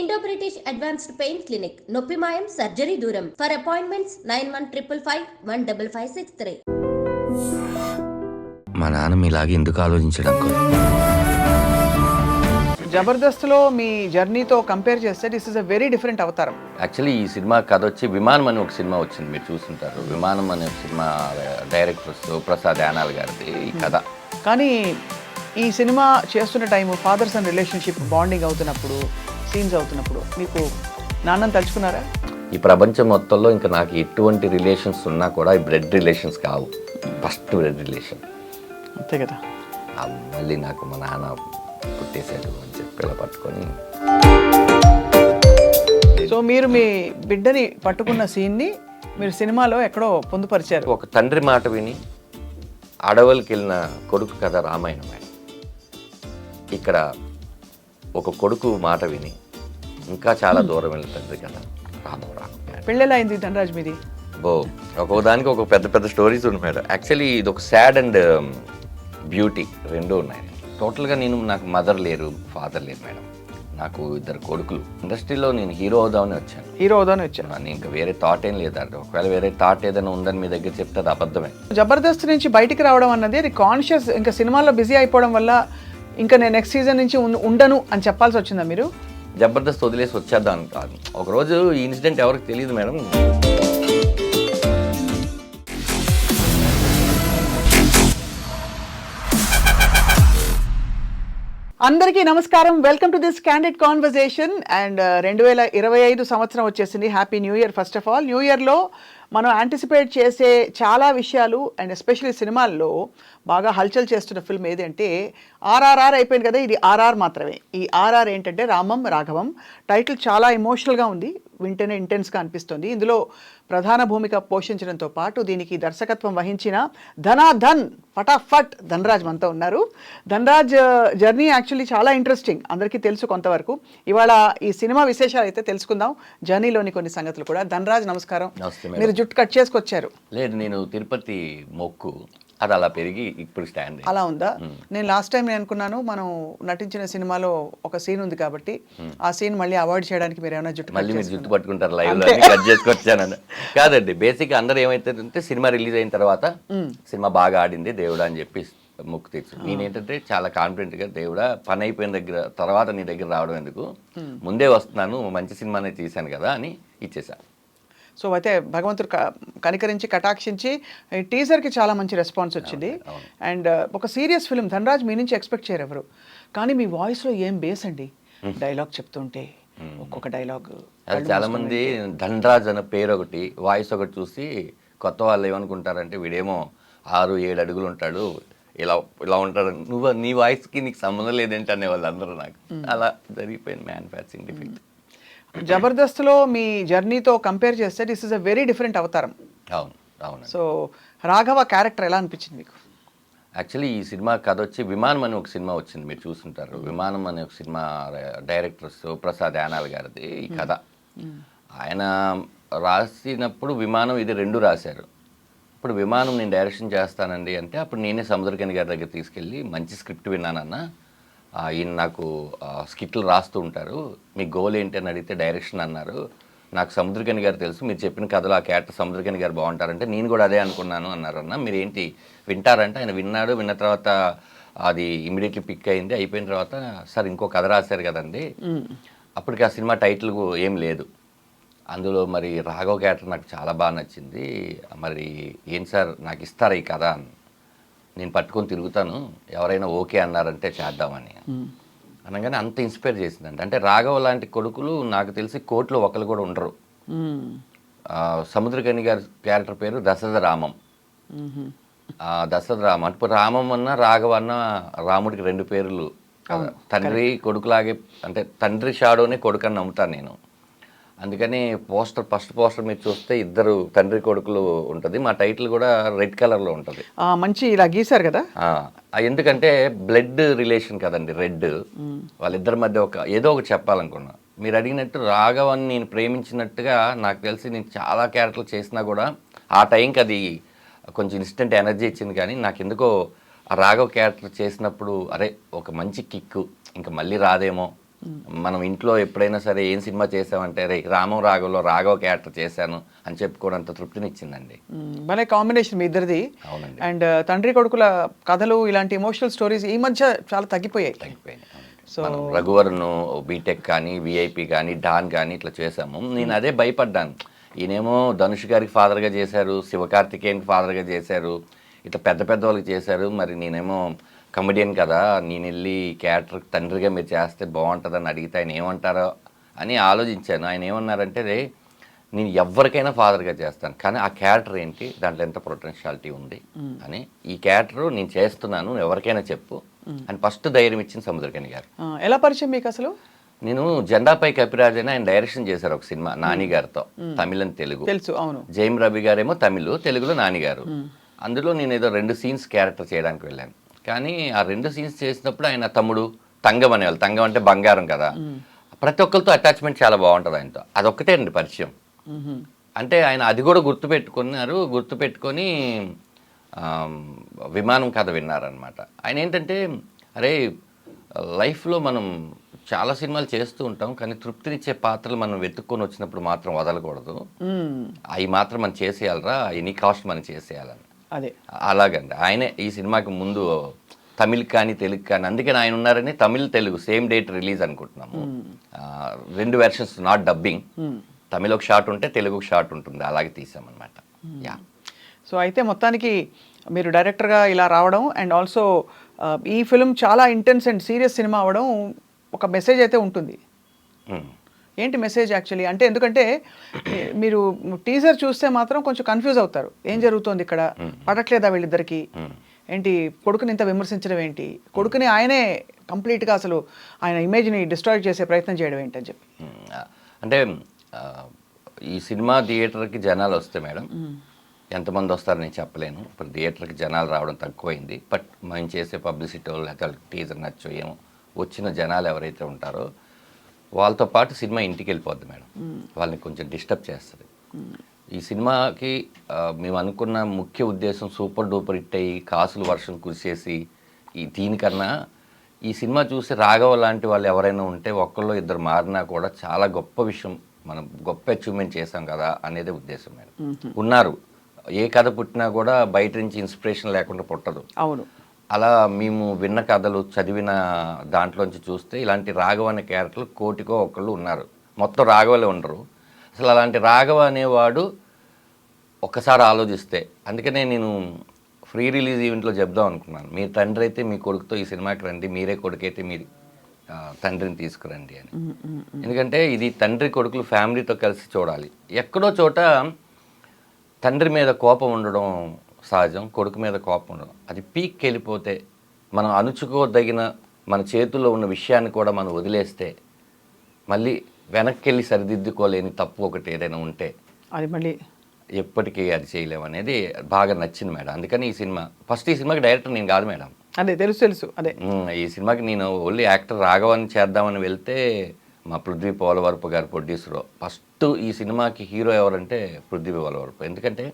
Indo British advanced pain clinic నొప్పి మాయం surgery దూరం ఫర్ అపాయింట్మెంట్స్ 9155515563. మా నాన్న మీలాగే ఎందుకు ఆలోచించడం జబర్దస్త్లో మీ జర్నీతో కంపేర్ చేస్తే this is a very different అవతారం. యాక్చువల్లీ ఈ సినిమా కథ వచ్చి విమానం అని ఒక సినిమా వచ్చింది, మీరు చూస్తుంటారు. విమానం అనే సినిమా డైరెక్టర్ శివప్రసాద్ యానాల్ గారిది ఈ కథ. కానీ ఈ సినిమా చేస్తున్న time father son relationship bonding అవుతున్నప్పుడు, సీన్స్ అవుతున్నప్పుడు మీకు నాన్నని తలుచుకున్నారా? ఈ ప్రపంచం మొత్తంలో ఇంకా నాకు ఎటువంటి రిలేషన్స్ ఉన్నా కూడా ఈ బ్లడ్ రిలేషన్స్ కావు. ఫస్ట్ బ్లడ్ రిలేషన్ అంతే కదా. మళ్ళీ నాకు మా నాన్న పుట్టేశాడు అని చెప్పి ఇలా పట్టుకొని. సో మీరు మీ బిడ్డని పట్టుకున్న సీన్ని మీరు సినిమాలో ఎక్కడో పొందుపరిచారు. ఒక తండ్రి మాట విని అడవులకి వెళ్ళిన కొడుకు కథ రామాయణం. ఇక్కడ ఒక కొడుకు మాట విని ఇంకా చాలా దూరం వెళ్ళిన తండ్రి కథ రామరామ. పెళ్ళెలా అయింది ధనరాజ్ మీది? ఒక్కొక్కదానికి ఒక పెద్ద పెద్ద స్టోరీస్ ఉన్నాయి మేడం. యాక్చువల్లీ ఇది ఒక సాడ్ అండ్ బ్యూటీ రెండు ఉన్నాయి. టోటల్గా నాకు మదర్ లేరు, ఫాదర్ లేరు మేడం. నాకు ఇద్దరు కొడుకులు. ఇండస్ట్రీలో నేను హీరో అవుదామని వచ్చాను. నేను ఇంకా వేరే థాట్ ఏం లేదండి. ఒకవేళ వేరే థాట్ ఏదైనా ఉందని మీ దగ్గర చెప్తే అది అబద్ధమే. జబర్దస్త్ నుంచి బయటికి రావడం అన్నది అది కాన్షియస్, ఇంకా సినిమాల్లో బిజీ అయిపోవడం వల్ల ఇంకా నేను నెక్స్ట్ సీజన్ నుంచి ఉండను అని చెప్పాల్సి వచ్చిందా మీరు? జబర్దస్త్ వదిలేసి వచ్చేద్దాం కాదు. ఒకరోజు ఈ ఇన్సిడెంట్ ఎవరికి తెలియదు మేడం. అందరికీ నమస్కారం, welcome to this candid conversation. And 2025 సంవత్సరం వచ్చేసింది. Happy new year. First of all, new ఇయర్లో మనం యాంటిసిపేట్ చేసే చాలా విషయాలు అండ్ ఎస్పెషల్లీ సినిమాల్లో బాగా హల్చల్ చేస్తున్న ఫిల్మ్ ఏది అంటే ఆర్ఆర్ఆర్ అయిపోయింది కదా. ఇది ఆర్ఆర్ మాత్రమే. ఈ ఆర్ఆర్ ఏంటంటే రామం రాఘవం. టైటిల్ చాలా ఎమోషనల్గా ఉంది, వింటేనే ఇంటెన్స్గా అనిపిస్తుంది. ఇందులో ప్రధాన భూమిక పోషించడంతో పాటు దీనికి దర్శకత్వం వహించిన ధనాధన్ ఫటాఫట్ ధనరాజ్ మనతో ఉన్నారు. ధనరాజ్ జర్నీ యాక్చువల్లీ చాలా ఇంట్రెస్టింగ్, అందరికీ తెలుసు కొంతవరకు. ఇవాళ ఈ సినిమా విశేషాలు అయితే తెలుసుకుందాం, జర్నీలోని కొన్ని సంగతులు కూడా. ధనరాజ్ నమస్కారం. మీరు జుట్టు కట్ చేసుకొచ్చారు? లేదు, నేను తిరుపతి మొక్కు అది అలా పెరిగి ఇప్పుడు స్టాండ్ అలా ఉందా? నేను లాస్ట్ టైం నేను అనుకున్నాను మనం నటించిన సినిమాలో ఒక సీన్ ఉంది కాబట్టి ఆ సీన్ మళ్ళీ అవాయిడ్ చేయడానికి మీరు ఏమైనా జుట్టు పట్టుకుంటారు లైవ్ లో కట్ చేసుకొచ్చాను. కాదండి, బేసిక్ అందరూ ఏమైతే సినిమా రిలీజ్ అయిన తర్వాత సినిమా బాగా ఆడింది దేవుడా అని చెప్పి మొక్కు తెచ్చు. నేనేంటంటే చాలా కాన్ఫిడెంట్ గా దేవుడా పని అయిపోయిన తర్వాత నీ దగ్గర రావడం ఎందుకు, ముందే వస్తున్నాను, మంచి సినిమానే తీశాను కదా అని ఇచ్చేసాను. సో అయితే భగవంతుడు కనికరించి కటాక్షించి టీజర్కి చాలా మంచి రెస్పాన్స్ వచ్చింది. అండ్ ఒక సీరియస్ ఫిల్మ్ ధనరాజ్ మీ నుంచి ఎక్స్పెక్ట్ చేయరు ఎవరు. కానీ మీ వాయిస్లో ఏం బేస్ అండి, డైలాగ్ చెప్తుంటే ఒక్కొక్క డైలాగ్. అది చాలా మంది ధనరాజ్ అనే పేరు ఒకటి, వాయిస్ ఒకటి చూసి కొత్త వాళ్ళు ఏమనుకుంటారంటే వీడేమో 6-7 అడుగులు ఉంటాడు, ఇలా ఇలా ఉంటాడు, నీ వాయిస్కి నీకు సంబంధం లేదేంటి అనే వాళ్ళు అందరూ. నాకు అలా జరిగిపోయింది మ్యానుఫ్యాక్చరింగ్ డిఫెక్ట్. జబర్దస్త్లో మీ జర్నీతో కంపేర్ చేస్తే this is a very different అవతారం. అవును అవును. సో రాఘవ క్యారెక్టర్ ఎలా అనిపించింది మీకు? యాక్చువల్లీ ఈ సినిమా కథ వచ్చి విమానం అని ఒక సినిమా వచ్చింది, మీరు చూస్తుంటారు. విమానం అనే ఒక సినిమా డైరెక్టర్ శివప్రసాద్ యానాల్ గారిది ఈ కథ. ఆయన రాసినప్పుడు విమానం ఇది రెండు రాశారు. ఇప్పుడు విమానం నేను డైరెక్షన్ చేస్తానండి అంటే అప్పుడు నేనే సముద్రకని గారి దగ్గర తీసుకెళ్ళి మంచి స్క్రిప్ట్ విన్నానన్నా, ఈయన నాకు స్కిట్లు రాస్తూ ఉంటారు, మీ గోల్ ఏంటి అని అడిగితే డైరెక్షన్ అన్నారు. నాకు సముద్రకని గారు తెలుసు, మీరు చెప్పిన కథలో ఆ క్యారెక్టర్ సముద్రకని గారు బాగుంటారంటే నేను కూడా అదే అనుకున్నాను అన్నారన్న. మీరు ఏంటి వింటారంటే ఆయన విన్నాడు. విన్న తర్వాత అది ఇమీడియట్లీ పిక్ అయింది. అయిపోయిన తర్వాత సార్ ఇంకో కథ రాశారు కదండి, అప్పటికి ఆ సినిమా టైటిల్ ఏం లేదు. అందులో మరి రాఘవ క్యారెక్టర్ నాకు చాలా బాగా నచ్చింది, మరి ఏం సార్ నాకు ఇస్తారా ఈ కథ అని. నేను పట్టుకొని తిరుగుతాను, ఎవరైనా ఓకే అన్నారంటే చేద్దామని అనగానే అంత ఇన్స్పైర్ చేసిందండి. అంటే రాఘవ లాంటి కొడుకులు నాకు తెలిసి కోర్టులో ఒకరు కూడా ఉండరు. సముద్రకని గారి క్యారెక్టర్ పేరు దశరథ రామం. దశరథ రామం అంటే రామం అన్న రాఘవ అన్న రాముడికి 2 పేర్లు. తండ్రి కొడుకులాగే, అంటే తండ్రి షాడోనే కొడుకు అని నమ్ముతాను నేను. అందుకని ఫస్ట్ పోస్టర్ మీరు చూస్తే ఇద్దరు తండ్రి కొడుకులు ఉంటుంది. మా టైటిల్ కూడా రెడ్ కలర్లో ఉంటుంది. మంచి ఇలా గీశారు కదా. ఎందుకంటే బ్లడ్ రిలేషన్ కదండి రెడ్. వాళ్ళిద్దరి మధ్య ఏదో ఒకటి చెప్పాలనుకున్నా. మీరు అడిగినట్టు రాఘవన్ నేను ప్రేమించినట్టుగా నాకు తెలిసి నేను చాలా క్యారెక్టర్లు చేసినా కూడా ఆ టైంకి అది కొంచెం ఇన్స్టెంట్ ఎనర్జీ ఇచ్చింది. కానీ నాకు ఎందుకో ఆ రాఘవ్ క్యారెక్టర్ చేసినప్పుడు అరే ఒక మంచి కిక్కు ఇంకా మళ్ళీ రాదేమో మనం ఇంట్లో ఎప్పుడైనా సరే ఏం సినిమా చేసామంటే రే రామం రాఘవలో రాఘవ క్యారెక్టర్ చేశాను అని చెప్పుకోవడంత తృప్తినిచ్చిందండి. భలే కాంబినేషన్ మీ ఇద్దరిది. అవునండి. అండ్ తండ్రి కొడుకుల కథలు ఇలాంటి ఎమోషనల్ స్టోరీస్ ఈ మధ్య చాలా తగ్గిపోయాయి. సో రఘువరన్ బీటెక్ కానీ విఐపి కానీ డాన్ కానీ ఇట్లా చేసాము. నేను అదే భయపడ్డాను. ఈయనేమో ధనుష్ గారికి ఫాదర్గా చేశారు, శివకార్తికేయన్కి ఫాదర్గా చేశారు, ఇట్లా పెద్ద పెద్ద వాళ్ళకి చేశారు. మరి నేనేమో కమెడియన్ కదా, నేను వెళ్ళి క్యారెక్టర్ తండ్రిగా మీరు చేస్తే బాగుంటుందని అడిగితే ఆయన ఏమంటారో అని ఆలోచించాను. ఆయన ఏమన్నారంటే రే నేను ఎవరికైనా ఫాదర్గా చేస్తాను, కానీ ఆ క్యారెక్టర్ ఏంటి, దాంట్లో ఎంత పొటెన్షియాలిటీ ఉంది అని, ఈ క్యారెక్టర్ నేను చేస్తున్నాను, నువ్వు ఎవరికైనా చెప్పు అని ఫస్ట్ ధైర్యం ఇచ్చింది సముద్రకని గారు. ఎలా పరిచయం మీకు అసలు? నేను జెండాపై కపిరాజ్ అని ఆయన డైరెక్షన్ చేశారు ఒక సినిమా నాని గారితో, తమిళ్ అండ్ తెలుగు. తెలుసు, అవును. జైమ్ రవి గారేమో తమిళ్, తెలుగులో నాని గారు. అందులో నేను ఏదో 2 సీన్స్ క్యారెక్టర్ చేయడానికి వెళ్ళాను. కానీ ఆ 2 సీన్స్ చేసినప్పుడు ఆయన తమ్ముడు తంగం అనేవాళ్ళు, తంగం అంటే బంగారం కదా, ప్రతి ఒక్కరితో అటాచ్మెంట్ చాలా బాగుంటుంది ఆయనతో. అదొక్కటే అండి పరిచయం. అంటే ఆయన అది కూడా గుర్తుపెట్టుకొని విమానం కథ విన్నారనమాట. ఆయన ఏంటంటే అరే లైఫ్లో మనం చాలా సినిమాలు చేస్తూ ఉంటాం, కానీ తృప్తినిచ్చే పాత్రలు మనం వెతుక్కొని వచ్చినప్పుడు మాత్రం వదలకూడదు, అవి మాత్రం మనం చేసేయాలరా, ఎనీ కాస్ట్ మనం చేసేయాలని. అదే అలాగండి. ఆయనే ఈ సినిమాకి ముందు తమిళ్ కానీ తెలుగు కానీ, అందుకని ఆయన ఉన్నారని Tamil Telugu same date release అనుకుంటున్నాము. 2 వెర్షన్స్, నాట్ డబ్బింగ్. తమిళ్ ఒక షాట్ ఉంటే తెలుగు ఒక షాట్ ఉంటుంది, అలాగే తీసామన్నమాట. యా. సో అయితే మొత్తానికి మీరు డైరెక్టర్గా ఇలా రావడం అండ్ ఆల్సో ఈ ఫిల్మ్ చాలా ఇంటెన్స్ అండ్ సీరియస్ సినిమా అవ్వడం ఒక మెసేజ్ అయితే ఉంటుంది. ఏంటి మెసేజ్ యాక్చువల్లీ అంటే? ఎందుకంటే మీరు టీజర్ చూస్తే మాత్రం కొంచెం కన్ఫ్యూజ్ అవుతారు, ఏం జరుగుతోంది ఇక్కడ, పడట్లేదా వీళ్ళిద్దరికి, ఏంటి కొడుకుని ఇంత విమర్శించడం ఏంటి, కొడుకుని ఆయనే కంప్లీట్గా అసలు ఆయన ఇమేజ్ని డిస్ట్రాయ్ చేసే ప్రయత్నం చేయడం ఏంటని చెప్పి. అంటే ఈ సినిమా థియేటర్కి జనాలు వస్తే మేడం ఎంతమంది వస్తారో నేను చెప్పలేను. ఇప్పుడు థియేటర్కి జనాలు రావడం తక్కువైంది. బట్ మేము చేసే పబ్లిసిటీ లేకపోతే టీజర్ నచ్చో ఏమో, వచ్చిన జనాలు ఎవరైతే ఉంటారో వాళ్ళతో పాటు సినిమా ఇంటికి వెళ్ళిపోద్ది మేడం, వాళ్ళని కొంచెం డిస్టర్బ్ చేస్తుంది. ఈ సినిమాకి మేము అనుకున్న ముఖ్య ఉద్దేశం సూపర్ డూపర్ హిట్ అయ్యి కాసులు వర్షం కురిసేసి దీనికన్నా ఈ సినిమా చూసి రాఘవ లాంటి వాళ్ళు ఎవరైనా ఉంటే ఒక్కళ్ళు ఇద్దరు మారినా కూడా చాలా గొప్ప విషయం, మనం గొప్ప అచీవ్మెంట్ చేసాం కదా అనేది ఉద్దేశం మేడం. ఉన్నారు, ఏ కథ పుట్టినా కూడా బయట నుంచి ఇన్స్పిరేషన్ లేకుండా పుట్టదు. అవును. అలా మేము విన్న కథలు చదివిన దాంట్లోంచి చూస్తే ఇలాంటి రాఘవ అనే క్యారెక్టర్లు కోటికో ఒకళ్ళు ఉన్నారు, మొత్తం రాఘవలే ఉండరు. అసలు అలాంటి రాఘవ అనేవాడు ఒక్కసారి ఆలోచిస్తే, అందుకనే నేను ఫ్రీ రిలీజ్ ఈవెంట్లో చెప్దాం అనుకున్నాను, మీరు తండ్రి అయితే మీ కొడుకుతో ఈ సినిమాకి రండి, మీరే కొడుకైతే మీరు తండ్రిని తీసుకురండి అని. ఎందుకంటే ఇది తండ్రి కొడుకులు ఫ్యామిలీతో కలిసి చూడాలి. ఎక్కడో చోట తండ్రి మీద కోపం ఉండడం సహజం, కొడుకు మీద కోపం ఉండడం అది పీక్కి వెళ్ళిపోతే, మనం అణుచుకోదగిన మన చేతుల్లో ఉన్న విషయాన్ని కూడా మనం వదిలేస్తే మళ్ళీ వెనక్కి వెళ్ళి సరిదిద్దుకోలేని తప్పు ఒకటి ఏదైనా ఉంటే అది మళ్ళీ ఎప్పటికీ అది చేయలేము అనేది బాగా నచ్చింది మేడం. అందుకని ఈ సినిమా ఫస్ట్, ఈ సినిమాకి డైరెక్టర్ నేను కాదు మేడం. అదే తెలుసు. అదే ఈ సినిమాకి నేను ఓన్లీ యాక్టర్ రాఘవని చేద్దామని వెళ్తే మా పృథ్వీ పోలవరపు గారు ప్రొడ్యూసరు. ఫస్ట్ ఈ సినిమాకి హీరో ఎవరంటే పృథ్వీ పోలవరపు. ఎందుకంటే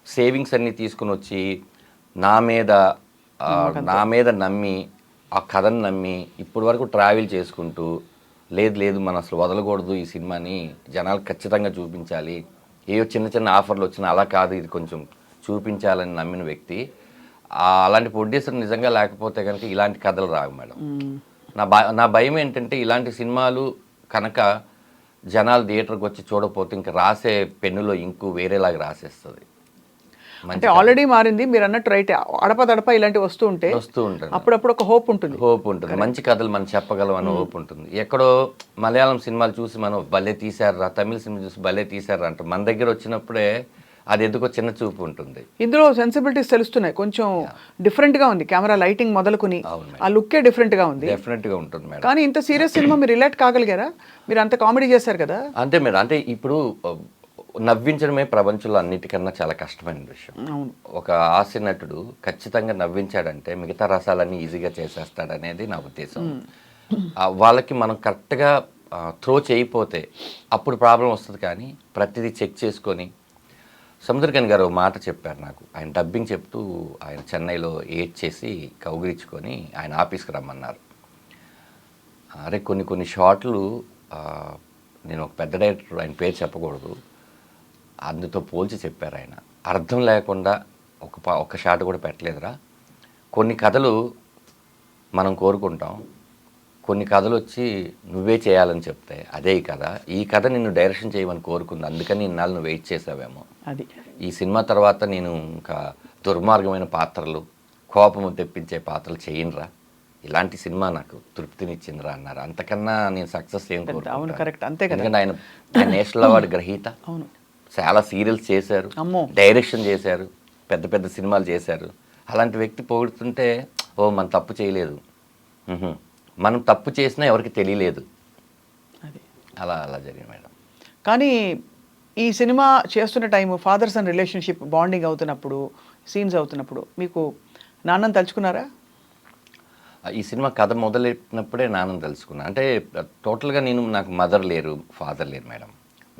సేవింగ్స్ అన్నీ తీసుకుని వచ్చి నా మీద నమ్మి, ఆ కథను నమ్మి ఇప్పటి వరకు ట్రావెల్ చేసుకుంటూ లేదు మనం అసలు వదలకూడదు, ఈ సినిమాని జనాలు ఖచ్చితంగా చూపించాలి, ఏవో చిన్న ఆఫర్లు వచ్చినా అలా కాదు, ఇది కొంచెం చూపించాలని నమ్మిన వ్యక్తి. అలాంటి ప్రొడ్యూసర్ నిజంగా లేకపోతే కనుక ఇలాంటి కథలు రావు మేడం. నా భయం ఏంటంటే ఇలాంటి సినిమాలు కనుక జనాలు థియేటర్కి వచ్చి చూడకపోతే ఇంకా రాసే పెన్నులో ఇంకు వేరేలాగా రాసేస్తుంది. అంటే ఆల్రెడీ మారింది మీరు అన్నట్టు, రైట్. అడపదడప ఇలాంటివి వస్తూ ఉంటుంది, అప్పుడప్పుడు ఒక హోప్ ఉంటుంది, మంచి కథలు మనం చెప్పగలం అని హోప్ ఉంటుంది. ఎక్కడో మలయాళం సినిమాలు చూసి మనం భలే తీశారా, తమిళ సినిమా చూసి భలే తీశారా అంటారు, మన దగ్గర వచ్చినప్పుడే అది ఎందుకో చిన్న చూపు ఉంటుంది. ఇందులో సెన్సిబిలిటీస్ తెలుస్తున్నాయి, కొంచెం డిఫరెంట్ గా ఉంది, కెమెరా లైటింగ్ మొదలుకుని ఆ లుక్కే డిఫరెంట్ గా ఉంది. డెఫినెట్ గా ఉంటుంది మేడం. కానీ ఇంత సీరియస్ సినిమా మీరు రిలేట్ కాగలిగారా? మీరు అంత కామెడీ చేశారు కదా. అంతే మేడం. అంటే ఇప్పుడు నవ్వించడమే ప్రపంచంలో అన్నిటికన్నా చాలా కష్టమైన విషయం. ఒక హాస్య నటుడు ఖచ్చితంగా నవ్వించాడంటే మిగతా రసాలన్నీ ఈజీగా చేసేస్తాడనేది నా ఉద్దేశం. వాళ్ళకి మనం కరెక్ట్గా త్రో చేయకపోతే అప్పుడు ప్రాబ్లం వస్తుంది. కానీ ప్రతిదీ చెక్ చేసుకొని, సముద్రకని గారు మాట చెప్పారు నాకు, ఆయన డబ్బింగ్ చెప్తూ ఆయన చెన్నైలో ఏడ్ చేసి కౌగిలించుకొని ఆయన ఆఫీస్కి రమ్మన్నారు. అరే కొన్ని కొన్ని షాట్లు నేను ఒక పెద్ద డైరెక్టర్, ఆయన పేరు చెప్పకూడదు, అందుతో పోల్చి చెప్పారు ఆయన. అర్థం లేకుండా ఒక షాట్ కూడా పెట్టలేదురా. కొన్ని కథలు మనం కోరుకుంటాం, కొన్ని కథలు వచ్చి నువ్వే చేయాలని చెప్తే అదే ఈ కథ నిన్ను డైరెక్షన్ చేయమని కోరుకుంది, అందుకని ఇన్నాళ్ళు నువ్వు వెయిట్ చేసావేమో. అది ఈ సినిమా తర్వాత నేను ఇంకా దుర్మార్గమైన పాత్రలు, కోపము తెప్పించే పాత్రలు చేయనురా, ఇలాంటి సినిమా నాకు తృప్తినిచ్చిందిరా అన్నారు. అంతకన్నా నేను సక్సెస్ ఏం అవును, కరెక్ట్, అంతే కదా. ఎందుకంటే ఆయన నేషనల్ అవార్డు గ్రహీత, అవును, చాలా సీరియల్స్ చేశారు, డైరెక్షన్ చేశారు, పెద్ద పెద్ద సినిమాలు చేశారు. అలాంటి వ్యక్తి పొగుడుతుంటే ఓ మనం తప్పు చేయలేదు, మనం తప్పు చేసినా ఎవరికి తెలియలేదు, అది అలా జరిగింది మేడం. కానీ ఈ సినిమా చేస్తున్న time father son relationship bonding అవుతున్నప్పుడు, సీన్స్ అవుతున్నప్పుడు మీకు నాన్నని తలుచుకున్నారా? ఈ సినిమా కథ మొదలెట్టినప్పుడే నాన్నని తెలుసుకున్నా. అంటే టోటల్గా నాకు మదర్ లేరు, ఫాదర్ లేరు మేడం.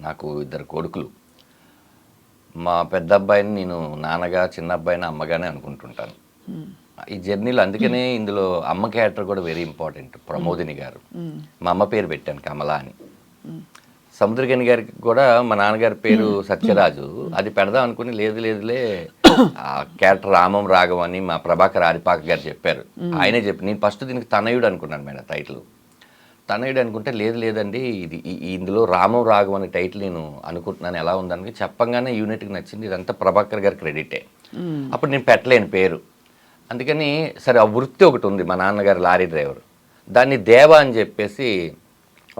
నాకు 2 కొడుకులు. మా పెద్ద అబ్బాయిని నేను నాన్నగా, చిన్న అబ్బాయిని అమ్మగానే అనుకుంటుంటాను ఈ జర్నీలో. అందుకనే ఇందులో అమ్మ క్యారెక్టర్ కూడా వెరీ ఇంపార్టెంట్, ప్రమోదిని గారు. మా అమ్మ పేరు పెట్టాను కమలా అని. సముద్రగని గారికి కూడా మా నాన్నగారి పేరు సత్యరాజు, అది పెడదాం అనుకుని లేదులే ఆ క్యారెక్టర్ రామం రాఘవం అని మా ప్రభాకర్ ఆదిపాక గారు చెప్పారు. ఆయనే చెప్పి నేను ఫస్ట్ దీనికి తనయుడు అనుకున్నాను మేడం టైటిల్. తనయుడు అనుకుంటే లేదండి ఇది ఇందులో రామం రాఘవం అనే టైటిల్ నేను అనుకుంటున్నాను, ఎలా ఉందని చెప్పంగానే యూనిట్కి నచ్చింది. ఇదంతా ప్రభాకర్ గారి క్రెడిటే. అప్పుడు నేను పెట్టలేను పేరు, అందుకని సరే ఆ వృత్తి ఒకటి ఉంది, మా నాన్నగారు లారీ డ్రైవర్, దాన్ని దేవ అని చెప్పేసి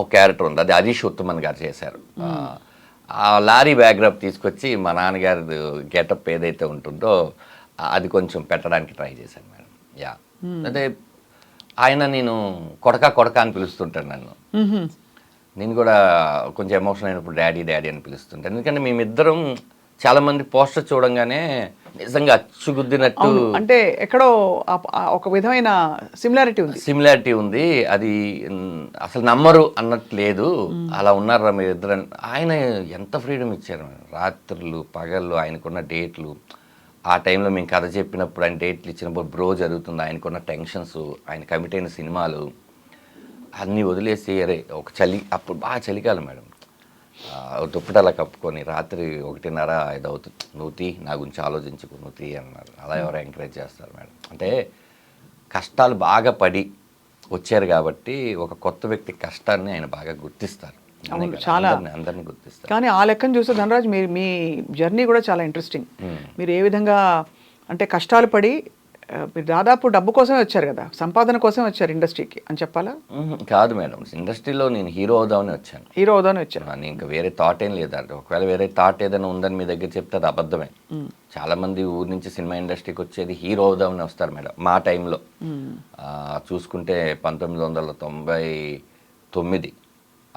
ఒక క్యారెక్టర్ ఉంది, అది హరీష్ ఉత్తమన్ గారు చేశారు. ఆ లారీ బ్యాక్గ్రౌండ్ తీసుకొచ్చి మా నాన్నగారి గెటప్ ఏదైతే ఉంటుందో అది కొంచెం పెట్టడానికి ట్రై చేశాను మేడం. యా, అదే ఆయన నేను కొడక అని పిలుస్తుంటాను నన్ను. నేను కూడా కొంచెం ఎమోషన్ అయినప్పుడు డాడీ అని పిలుస్తుంటాను. ఎందుకంటే మేమిద్దరం చాలా మంది పోస్టర్ చూడంగానే నిజంగా అచ్చుగుద్దినట్టు, అంటే ఎక్కడో ఒక విధమైన సిమిలారిటీ ఉంది. అది అసలు నమ్మరు అన్నట్టు లేదు, అలా ఉన్నారా మీరు ఇద్దరు. ఆయన ఎంత ఫ్రీడమ్ ఇచ్చారు, రాత్రులు పగళ్ళు ఆయనకున్న డేట్లు. ఆ టైంలో మేము కథ చెప్పినప్పుడు ఆయన డేట్లు ఇచ్చినప్పుడు బ్రో జరుగుతుంది, ఆయనకున్న టెన్షన్స్, ఆయన కమిట్ అయిన సినిమాలు అన్నీ వదిలేసి అరే ఒక అప్పుడు బాగా చలికాలం మేడం, దుప్పటి అలా కప్పుకొని రాత్రి 1:30 5 అవుతుంది, నువ్వు నా గురించి ఆలోచించుకో, నువ్వు అన్నారు. అలా ఎవరు ఎంకరేజ్ చేస్తారు మేడం. అంటే కష్టాలు బాగా పడి వచ్చారు కాబట్టి ఒక కొత్త వ్యక్తి కష్టాన్ని ఆయన బాగా గుర్తిస్తారు, చాలా అందరినీ గుర్తిస్తారు. కానీ ఆ లెక్కను చూస్తే ధనరాజ్ మీ జర్నీ కూడా చాలా ఇంట్రెస్టింగ్. మీరు ఏ విధంగా అంటే కష్టాలు పడి మీరు దాదాపు డబ్బు కోసమే వచ్చారు కదా, సంపాదన కోసమే వచ్చారు ఇండస్ట్రీకి అని చెప్పాలా? కాదు మేడం, ఇండస్ట్రీలో నేను హీరో అవుదామని వచ్చాను. నేను ఇంకా వేరే థాట్ ఏం లేదండి. ఒకవేళ వేరే థాట్ ఏదైనా ఉందని మీ దగ్గర చెప్తే అది అబద్ధమే. చాలా మంది ఊరి నుంచి సినిమా ఇండస్ట్రీకి వచ్చేది హీరో అవుదామని వస్తారు మేడం. మా టైంలో చూసుకుంటే 1999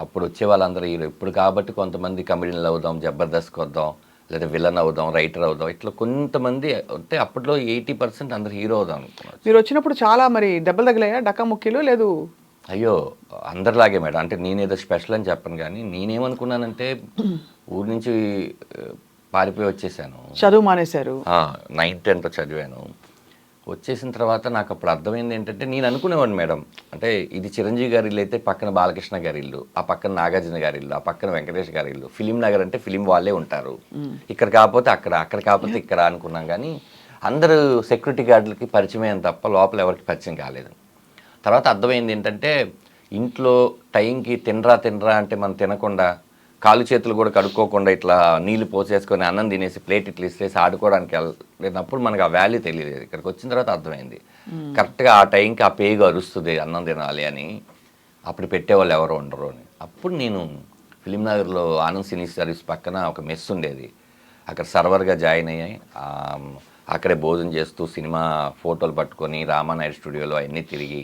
అప్పుడు వచ్చే వాళ్ళందరూ హీరో. ఇప్పుడు కాబట్టి కొంతమంది కమెడియన్లు అవుదాం, జబర్దస్త్ వద్దాం, లేదా విలన్ అవుదాం, రైటర్ అవుదాం, ఇట్లా కొంతమంది అంటే అప్పట్లో 80% అందరు హీరో అవుదాం అనుకున్నారు. మీరు వచ్చినప్పుడు చాలా మరి దెబ్బలు తగిలాయా, డక్కా ముక్కీలు లేదు? అయ్యో అందరిలాగే మేడం. అంటే నేనేదో స్పెషల్ అని చెప్పను, కానీ నేనేమనుకున్నానంటే ఊరి నుంచి పారిపోయి వచ్చేసాను, చదువు మానేశారు. 9th 10th చదివాను. వచ్చేసిన తర్వాత నాకు అప్పుడు అర్థమైంది ఏంటంటే, నేను అనుకునేవాడిని మేడం, అంటే ఇది చిరంజీవి గారి ఇల్లు అయితే పక్కన బాలకృష్ణ గారి ఇల్లు, ఆ పక్కన నాగార్జున గారి ఇల్లు, ఆ పక్కన వెంకటేష్ గారి ఇల్లు, ఫిలిం నగర్ అంటే ఫిలిం వాళ్ళే ఉంటారు, ఇక్కడ కాకపోతే అక్కడ కాకపోతే ఇక్కడ అనుకున్నాం. కానీ అందరూ సెక్యూరిటీ గార్డులకి పరిచయం తప్ప లోపల ఎవరికి పరిచయం కాలేదు. తర్వాత అర్థమైంది ఏంటంటే, ఇంట్లో టైంకి తినరా అంటే మనం తినకుండా, కాలు చేతులు కూడా కడుక్కోకుండా ఇట్లా నీళ్ళు పోసేసుకొని అన్నం తినేసి ప్లేట్ ఇట్లా ఇస్తేసి ఆడుకోవడానికి వెళ్ళినప్పుడు మనకు ఆ వాల్యూ తెలియలేదు. ఇక్కడికి వచ్చిన తర్వాత అర్థమైంది, కరెక్ట్గా ఆ టైంకి ఆ పేగు అరుస్తుంది అన్నం తినాలి అని, అప్పుడు పెట్టేవాళ్ళు ఎవరు ఉండరు అని. అప్పుడు నేను ఫిలిం నగర్లో ఆనంద్ సినీ సర్వీస్ పక్కన ఒక మెస్ ఉండేది, అక్కడ సర్వర్గా జాయిన్ అయ్యాయి. అక్కడే భోజనం చేస్తూ సినిమా ఫోటోలు పట్టుకొని రామానాయుడు స్టూడియోలో అవన్నీ తిరిగి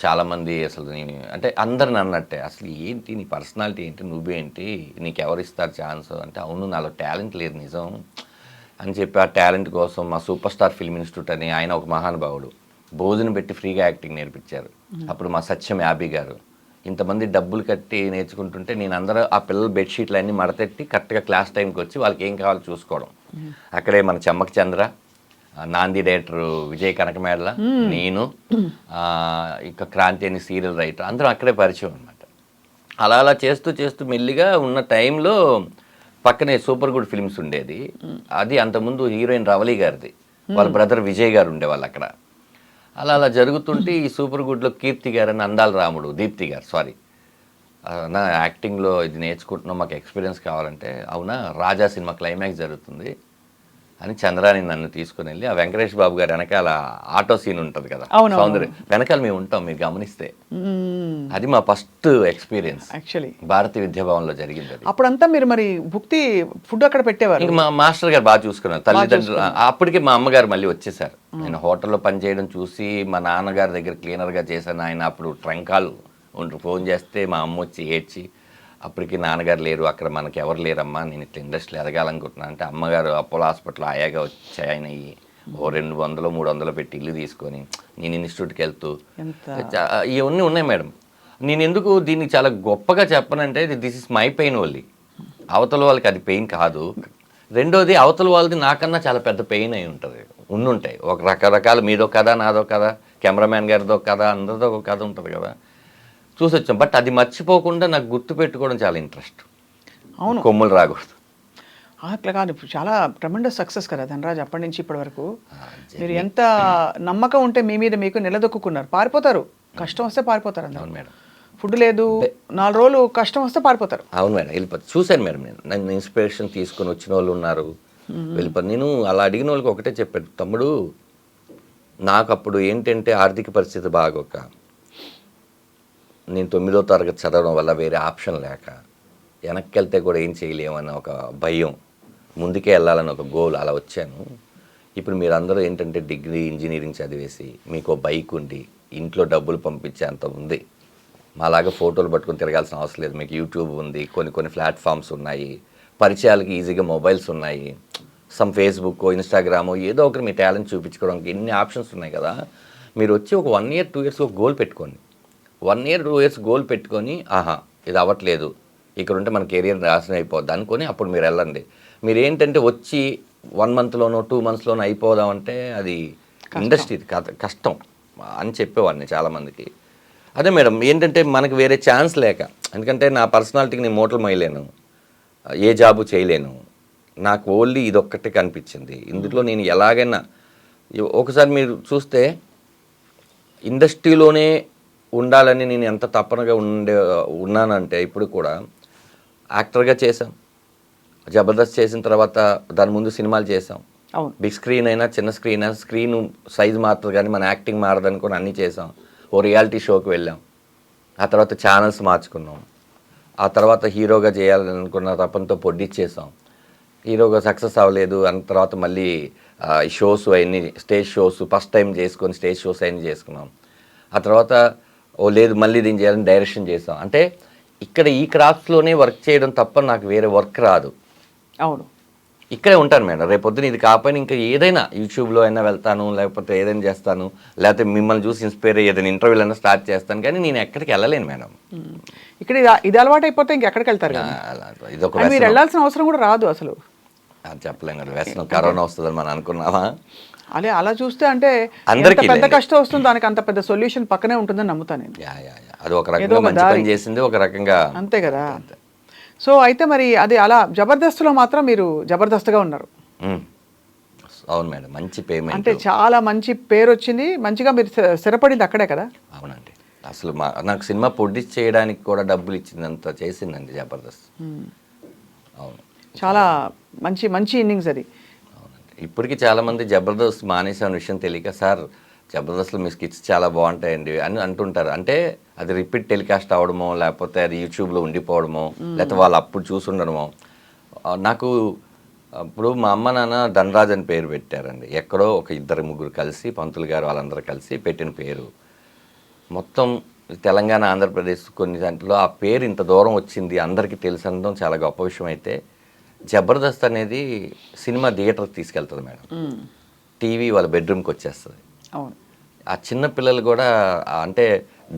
చాలామంది అసలు నేను అంటే అందరిని అన్నట్టే, అసలు ఏంటి నీ పర్సనాలిటీ ఏంటి, నువ్వేంటి, నీకు ఎవరు ఇస్తారు ఛాన్స్ అంటే, అవును నాలో టాలెంట్ లేదు నిజం అని చెప్పి ఆ టాలెంట్ కోసం మా సూపర్ స్టార్ ఫిల్మ్ ఇన్స్టిట్యూట్ అని ఆయన ఒక మహానుభావుడు భోజనం పెట్టి ఫ్రీగా యాక్టింగ్ నేర్పించారు. అప్పుడు మా సత్యం యాబీ గారు ఇంతమంది డబ్బులు కట్టి నేర్చుకుంటుంటే నేను అందరూ ఆ పిల్లల బెడ్షీట్లు అన్నీ మడతెట్టి కరెక్ట్గా క్లాస్ టైంకి వచ్చి వాళ్ళకి ఏం కావాలో చూసుకోవడం. అక్కడే మన చెమ్మక చంద్ర, నాంది డైరెక్టర్ విజయ్ కనకమేడల, నేను, ఇంకా క్రాంతి అని సీరియల్ రైటర్, అందరం అక్కడే పరిచయం అనమాట. అలా అలా చేస్తూ చేస్తూ మెల్లిగా ఉన్న టైంలో పక్కనే సూపర్ గుడ్ ఫిల్మ్స్ ఉండేది. అది అంతకుముందు హీరోయిన్ రవళి గారిది, వాళ్ళ బ్రదర్ విజయ్ గారు ఉండేవాళ్ళు అక్కడ. అలా అలా జరుగుతుంటే ఈ సూపర్ గుడ్లో కీర్తి గారు అని, అందాల రాముడు, దీప్తి గారు, సారీ, నా యాక్టింగ్లో ఇది నేర్చుకుంటున్నాం, మాకు ఎక్స్పీరియన్స్ కావాలంటే, అవునా రాజా సినిమా క్లైమాక్స్ జరుగుతుంది అని చంద్రాని నన్ను తీసుకుని వెళ్ళి, ఆ వెంకటేష్ బాబు గారు వెనకాల ఆటో సీన్ ఉంటుంది కదా, సౌందర్య వెనకాల మేము ఉంటాం, మీరు గమనిస్తే. అది మా ఫస్ట్ ఎక్స్పీరియన్స్ యాక్చువల్లీ భారతీయ విద్యాభవన్లో జరిగింది. అది అప్పుడంతా మీరు మరి భుక్తి ఫుడ్ అక్కడ పెట్టేవారు? ఇంకా మా మాస్టర్ గారు బాగా చూసుకున్నారు, తల్లిదండ్రులు. అప్పటికే మా అమ్మగారు మళ్ళీ వచ్చేసారు. నేను హోటల్లో పనిచేయడం చూసి మా నాన్నగారి దగ్గర క్లీనర్గా చేశాను. ఆయన అప్పుడు ట్రంకాలు ఫోన్ చేస్తే మా అమ్మ వచ్చి ఏడ్చి, అప్పటికి నాన్నగారు లేరు అక్కడ, మనకి ఎవరు లేరమ్మా, నేను ఇట్లా ఇండస్ట్రీలో ఎదగాలనుకుంటున్నాను అంటే, అమ్మగారు అపోలో హాస్పిటల్ ఆయాగా వచ్చాయి, ఆయన ఓ 200 300 పెట్టి ఇల్లు తీసుకొని నేను ఇన్స్టిట్యూట్కి వెళ్తూ, ఇవన్నీ ఉన్నాయి మేడం. నేను ఎందుకు దీన్ని చాలా గొప్పగా చెప్పనంటే, this is my pain only. అవతల వాళ్ళకి అది పెయిన్ కాదు. రెండోది, అవతల వాళ్ళది నాకన్నా చాలా పెద్ద పెయిన్ అయి ఉంటుంది, ఉండుంటాయి. ఒక రకరకాల, మీదో కథ, నాదో కథ, కెమెరామ్యాన్ గారిదో కథ, అందరిదో ఒక కథ ఉంటుంది కదా, చూసి వచ్చాం. బట్ అది మర్చిపోకుండా నాకు గుర్తు పెట్టుకోవడం చాలా ఇంట్రెస్ట్. అవును, కొమ్ములు రాకూడదు. అట్లా కాదు, చాలా ట్రెమెండస్ సక్సెస్ కదా ధనరాజ్. అప్పటి నుంచి ఇప్పటి వరకు మీరు ఎంత నమ్మకం ఉంటే మీ మీద మీకు నిలదొక్కున్నారు. పారిపోతారు, కష్టం వస్తే పారిపోతారు. అవును మేడం. ఫుడ్ లేదు, 4 రోజులు కష్టం వస్తే పారిపోతారు. అవును మేడం, వెళ్ళిపోతారు. చూశాను మేడం, నేను నన్ను ఇన్స్పిరేషన్ తీసుకొని వచ్చిన వాళ్ళు ఉన్నారు, వెళ్ళిపోతారు. నేను అలా అడిగిన వాళ్ళకి ఒకటే చెప్పాను, తమ్ముడు నాకు అప్పుడు ఏంటంటే ఆర్థిక పరిస్థితి బాగోక, నేను 9వ తరగతి చదవడం వల్ల వేరే ఆప్షన్ లేక, వెనక్కి వెళ్తే కూడా ఏం చేయలేమన్న ఒక భయం, ముందుకే వెళ్ళాలని ఒక గోల్, అలా వచ్చాను. ఇప్పుడు మీరందరూ ఏంటంటే డిగ్రీ ఇంజనీరింగ్ చదివేసి మీకు బైక్ ఉండి ఇంట్లో డబ్బులు పంపించే అంత ఉంది. మాలాగా ఫోటోలు పట్టుకొని తిరగాల్సిన అవసరం లేదు. మీకు యూట్యూబ్ ఉంది, కొన్ని ప్లాట్ఫామ్స్ ఉన్నాయి, పరిచయాలకి ఈజీగా మొబైల్స్ ఉన్నాయి, సమ్ ఫేస్బుక్, ఇన్స్టాగ్రామ్, ఏదో ఒకటి మీ టాలెంట్ చూపించుకోవడానికి ఎన్ని ఆప్షన్స్ ఉన్నాయి కదా. మీరు వచ్చి ఒక 1 year 2 years ఒక గోల్ పెట్టుకోండి. 1 year 2 years గోల్ పెట్టుకొని, ఆహా ఇది అవ్వట్లేదు, ఇక్కడ ఉంటే మన కెరియర్ నాశనం అయిపోద్ది అనుకొని అప్పుడు మీరు వెళ్ళండి. మీరు ఏంటంటే వచ్చి 1 monthలోనో 2 monthsలోనో అయిపోదామంటే అది ఇండస్ట్రీ కష్టం అని చెప్పేవాడిని చాలామందికి. అదే మేడం, ఏంటంటే మనకు వేరే ఛాన్స్ లేక, ఎందుకంటే నా పర్సనాలిటీకి నేను మూటలు మోయలేను, ఏ జాబు చేయలేను, నాకు ఓన్లీ ఇదొక్కటే కనిపించింది. ఇందులో నేను ఎలాగైనా, ఒకసారి మీరు చూస్తే ఇండస్ట్రీలోనే ఉండాలని నేను ఎంత తప్పనగా ఉన్నానంటే, ఇప్పుడు కూడా యాక్టర్గా చేశాం, జబర్దస్త్ చేసిన తర్వాత దాని ముందు సినిమాలు చేసాం, బిగ్ స్క్రీన్ అయినా చిన్న స్క్రీన్ అయినా, స్క్రీన్ సైజు మారుతుంది కానీ మన యాక్టింగ్ మారదనుకొని అన్నీ చేసాం. ఓ రియాలిటీ షోకి వెళ్ళాం, ఆ తర్వాత ఛానల్స్ మార్చుకున్నాం, ఆ తర్వాత హీరోగా చేయాలనుకున్న తపంతో పొడ్డిచ్చేసాం, హీరోగా సక్సెస్ అవ్వలేదు అన్న తర్వాత మళ్ళీ షోస్ అవన్నీ స్టేజ్ షోస్ ఫస్ట్ టైం చేసుకొని స్టేజ్ షోస్ అవన్నీ చేసుకున్నాం. ఆ తర్వాత లేదు మళ్ళీ దీన్ని చేయాలని డైరెక్షన్ చేసాం. అంటే ఇక్కడ ఈ క్రాఫ్ట్స్లోనే వర్క్ చేయడం తప్ప నాకు వేరే వర్క్ రాదు. అవును, ఇక్కడే ఉంటాను మేడం. రేపొద్దున ఇది కాకపోయినా ఇంకా ఏదైనా యూట్యూబ్లో అయినా వెళ్తాను, లేకపోతే ఏదైనా చేస్తాను, లేకపోతే మిమ్మల్ని చూసి ఇన్స్పైర్ అయ్యి ఏదైనా ఇంటర్వ్యూలు అయినా స్టార్ట్ చేస్తాను, కానీ నేను ఎక్కడికి వెళ్ళలేను మేడం. ఇక్కడ ఇది అలవాటు అయిపోతే ఇంకెక్కడికి వెళ్తారు? ఇదొక మీరు వెళ్ళాల్సిన అవసరం కూడా రాదు అసలు. అది చెప్పలేం కదా, వ్యసనం. కరోనా వస్తుందని మనం అనుకున్నావా? అదే అలా చూస్తే అంటే అందరికీ పెద్ద కష్టం వస్తుంది, దానికి అంత పెద్ద సొల్యూషన్ పక్కనే ఉంటుందని నమ్ముతాను నేను. అది ఒక రకంగా మంచి పని చేసింది, ఒక రకంగా అంతే కదా. సో అయితే మరి అది అలా జబర్దస్త్లో మాత్రం మీరు జబర్దస్త్గా ఉన్నారు. అవును మేడం, మంచి పేమెంట్, అంటే చాలా మంచి పేరు వచ్చింది, మంచిగా మీరు స్థిరపడింది అక్కడే కదా. అవునండి, అసలు నాకు సినిమా ప్రొడ్యూస్ చేయడానికి కూడా డబ్బులు ఇచ్చిందంత చేసిందండి జబర్దస్త్. అవును, చాలా మంచి మంచి ఇన్నింగ్స్ అది. అవునండి, ఇప్పటికీ చాలామంది జబర్దస్త్ మానేసిన విషయం తెలియక, సార్ జబర్దస్త్లో మీ స్కిట్స్ చాలా బాగుంటాయండి అని అంటుంటారు. అంటే అది రిపీట్ టెలికాస్ట్ అవడమో, లేకపోతే అది యూట్యూబ్లో ఉండిపోవడమో, లేకపోతే వాళ్ళు అప్పుడు చూసుండడమో. నాకు ఇప్పుడు మా అమ్మ నాన్న ధనరాజ్ అని పేరు పెట్టారండి. ఎక్కడో ఒక 2-3 కలిసి, పంతులు గారు వాళ్ళందరూ కలిసి పెట్టిన పేరు. మొత్తం తెలంగాణ, ఆంధ్రప్రదేశ్ కొన్ని దాంట్లో ఆ పేరు ఇంత దూరం వచ్చింది అందరికీ తెలిసి అనడం చాలా గొప్ప విషయం. అయితే జబర్దస్త్ అనేది సినిమా థియేటర్కి తీసుకెళ్తుంది మేడం, టీవీ వాళ్ళ బెడ్రూమ్కి వచ్చేస్తుంది. అవును, ఆ చిన్న పిల్లలు కూడా అంటే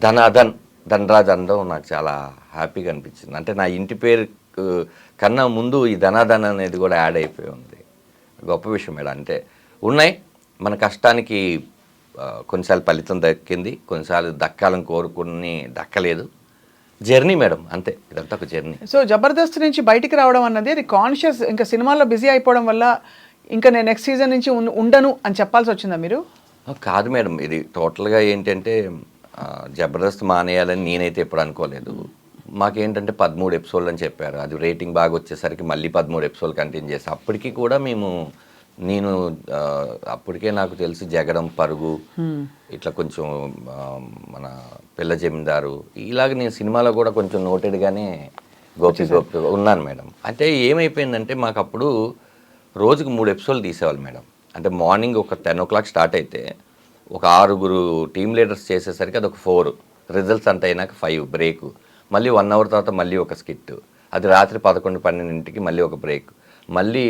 ధనరాజ్ అనడం నాకు చాలా హ్యాపీగా అనిపించింది. అంటే నా ఇంటి పేరు కన్నా ముందు ఈ ధనాధన్ అనేది కూడా యాడ్ అయిపోయి ఉంది. గొప్ప విషయం మేడం. అంటే ఉన్నాయి మన కష్టానికి కొన్నిసార్లు ఫలితం దక్కింది, కొన్నిసార్లు దక్కాలని కోరుకుని దక్కలేదు. జర్నీ మేడం, అంతే, ఇదంతా ఒక జర్నీ. సో జబర్దస్త్ నుంచి బయటికి రావడం అన్నది అది కాన్షియస్, ఇంకా సినిమాల్లో బిజీ అయిపోవడం వల్ల ఇంకా నేను నెక్స్ట్ సీజన్ నుంచి ఉండను అని చెప్పాల్సి వచ్చిందా మీరు? కాదు మేడం, ఇది టోటల్గా ఏంటంటే జబర్దస్త్ మానేయాలని నేనైతే ఎప్పుడు అనుకోలేదు. మాకేంటంటే 13 ఎపిసోడ్లు అని చెప్పారు. అది రేటింగ్ బాగా వచ్చేసరికి మళ్ళీ 13 ఎపిసోడ్లు కంటిన్యూ చేసి, అప్పటికి కూడా నేను అప్పటికే నాకు తెలిసి జగడం, పరుగు, ఇట్లా కొంచెం మన పిల్ల జమీందారు, ఇలాగ నేను సినిమాలో కూడా కొంచెం నోటెడ్గానే గోపి ఉన్నాను మేడం. అయితే ఏమైపోయిందంటే మాకు అప్పుడు రోజుకు 3 ఎపిసోడ్లు తీసేవాళ్ళు మేడం. అంటే మార్నింగ్ ఒక 10 o'clock స్టార్ట్ అయితే ఒక 6 టీమ్ లీడర్స్ చేసేసరికి అది ఒక 4, రిజల్ట్స్ అంత అయినాక 5 బ్రేక్, మళ్ళీ 1 hour తర్వాత మళ్ళీ ఒక స్కిట్, అది రాత్రి 11-12 మళ్ళీ ఒక బ్రేక్, మళ్ళీ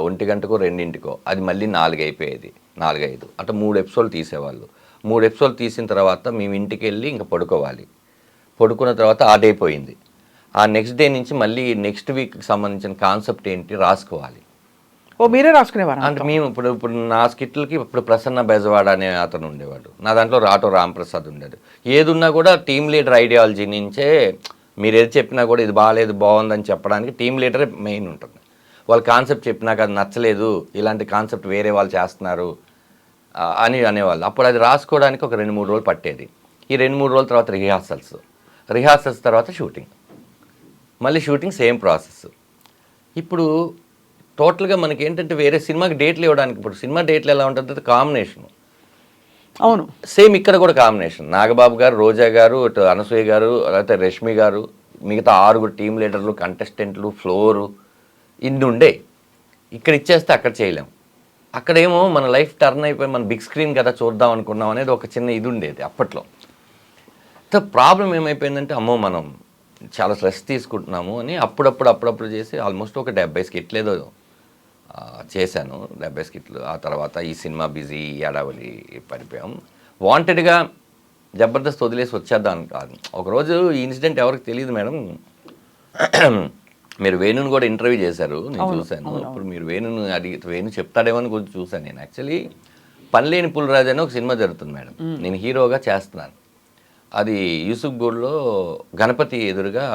1 గంటకో 2 అది మళ్ళీ 4 అయిపోయేది, 4-5 అట్లా 3 ఎపిసోడ్లు తీసేవాళ్ళు. 3 ఎపిసోడ్లు తీసిన తర్వాత మేము ఇంటికి వెళ్ళి ఇంకా పడుకోవాలి. పడుకున్న తర్వాత ఆ డే పోయింది. ఆ నెక్స్ట్ డే నుంచి మళ్ళీ నెక్స్ట్ వీక్కి సంబంధించిన కాన్సెప్ట్ ఏంటి రాసుకోవాలి. ఓ మీరే రాసుకునేవారు? అంటే మేము ఇప్పుడు నా స్కిట్లకి ఇప్పుడు ప్రసన్న బెజవాడ అనే అతను ఉండేవాడు, నా దాంట్లో రాటో రాంప్రసాద్ ఉండేది. ఏదున్నా కూడా టీమ్ లీడర్ ఐడియాలజీ నుంచే, మీరు ఏది చెప్పినా కూడా ఇది బాగాలేదు బాగుందని చెప్పడానికి టీమ్ లీడరే మెయిన్ ఉంటుంది. వాళ్ళు కాన్సెప్ట్ చెప్పినాక అది నచ్చలేదు, ఇలాంటి కాన్సెప్ట్ వేరే వాళ్ళు చేస్తున్నారు అని అనేవాళ్ళు. అప్పుడు అది రాసుకోవడానికి ఒక 2-3 రోజులు పట్టేది. ఈ 2-3 రోజుల తర్వాత రిహార్సల్స్ తర్వాత షూటింగ్, మళ్ళీ షూటింగ్, సేమ్ ప్రాసెస్. ఇప్పుడు టోటల్గా మనకి ఏంటంటే వేరే సినిమాకి డేట్లు ఇవ్వడానికి, ఇప్పుడు సినిమా డేట్లు ఎలా ఉంటుంది కాంబినేషన్, అవును సేమ్ ఇక్కడ కూడా కాంబినేషన్. నాగబాబు గారు, రోజా గారు, ఇటు అనసూయ గారు, లేకపోతే రష్మి గారు, మిగతా 6 టీమ్ లీడర్లు, కంటెస్టెంట్లు, ఫ్లోరు, ఇన్ని ఉండే. ఇక్కడ ఇచ్చేస్తే అక్కడ చేయలేం. అక్కడేమో మన లైఫ్ టర్న్ అయిపోయి మన బిగ్ స్క్రీన్ కదా చూద్దాం అనుకున్నాం అనేది ఒక చిన్న ఇది ఉండేది అప్పట్లో. ప్రాబ్లం ఏమైపోయిందంటే అమ్మో మనం చాలా స్ట్రెస్ తీసుకుంటున్నాము అని అప్పుడప్పుడు చేసి ఆల్మోస్ట్ ఒక 70 స్కిట్లు ఏదో చేశాను, 70 స్కిట్లు. ఆ తర్వాత ఈ సినిమా బిజీ ఏడావలి పడిపోయాం. వాంటెడ్గా జబర్దస్త్ వదిలేసి వచ్చేద్దాం కాదు. ఒకరోజు ఈ ఇన్సిడెంట్ ఎవరికి తెలియదు మేడం, మీరు వేణుని కూడా ఇంటర్వ్యూ చేశారు, నేను చూశాను. ఇప్పుడు మీరు వేణుని అడిగితే వేణు చెప్తాడేమో అని కొంచెం చూశాను నేను. యాక్చువల్లీ పనిలేని పులిరాజు అని ఒక సినిమా జరుగుతుంది మేడం, నేను హీరోగా చేస్తున్నాను. అది యూసుఫ్ గూడ్లో గణపతి ఎదురుగా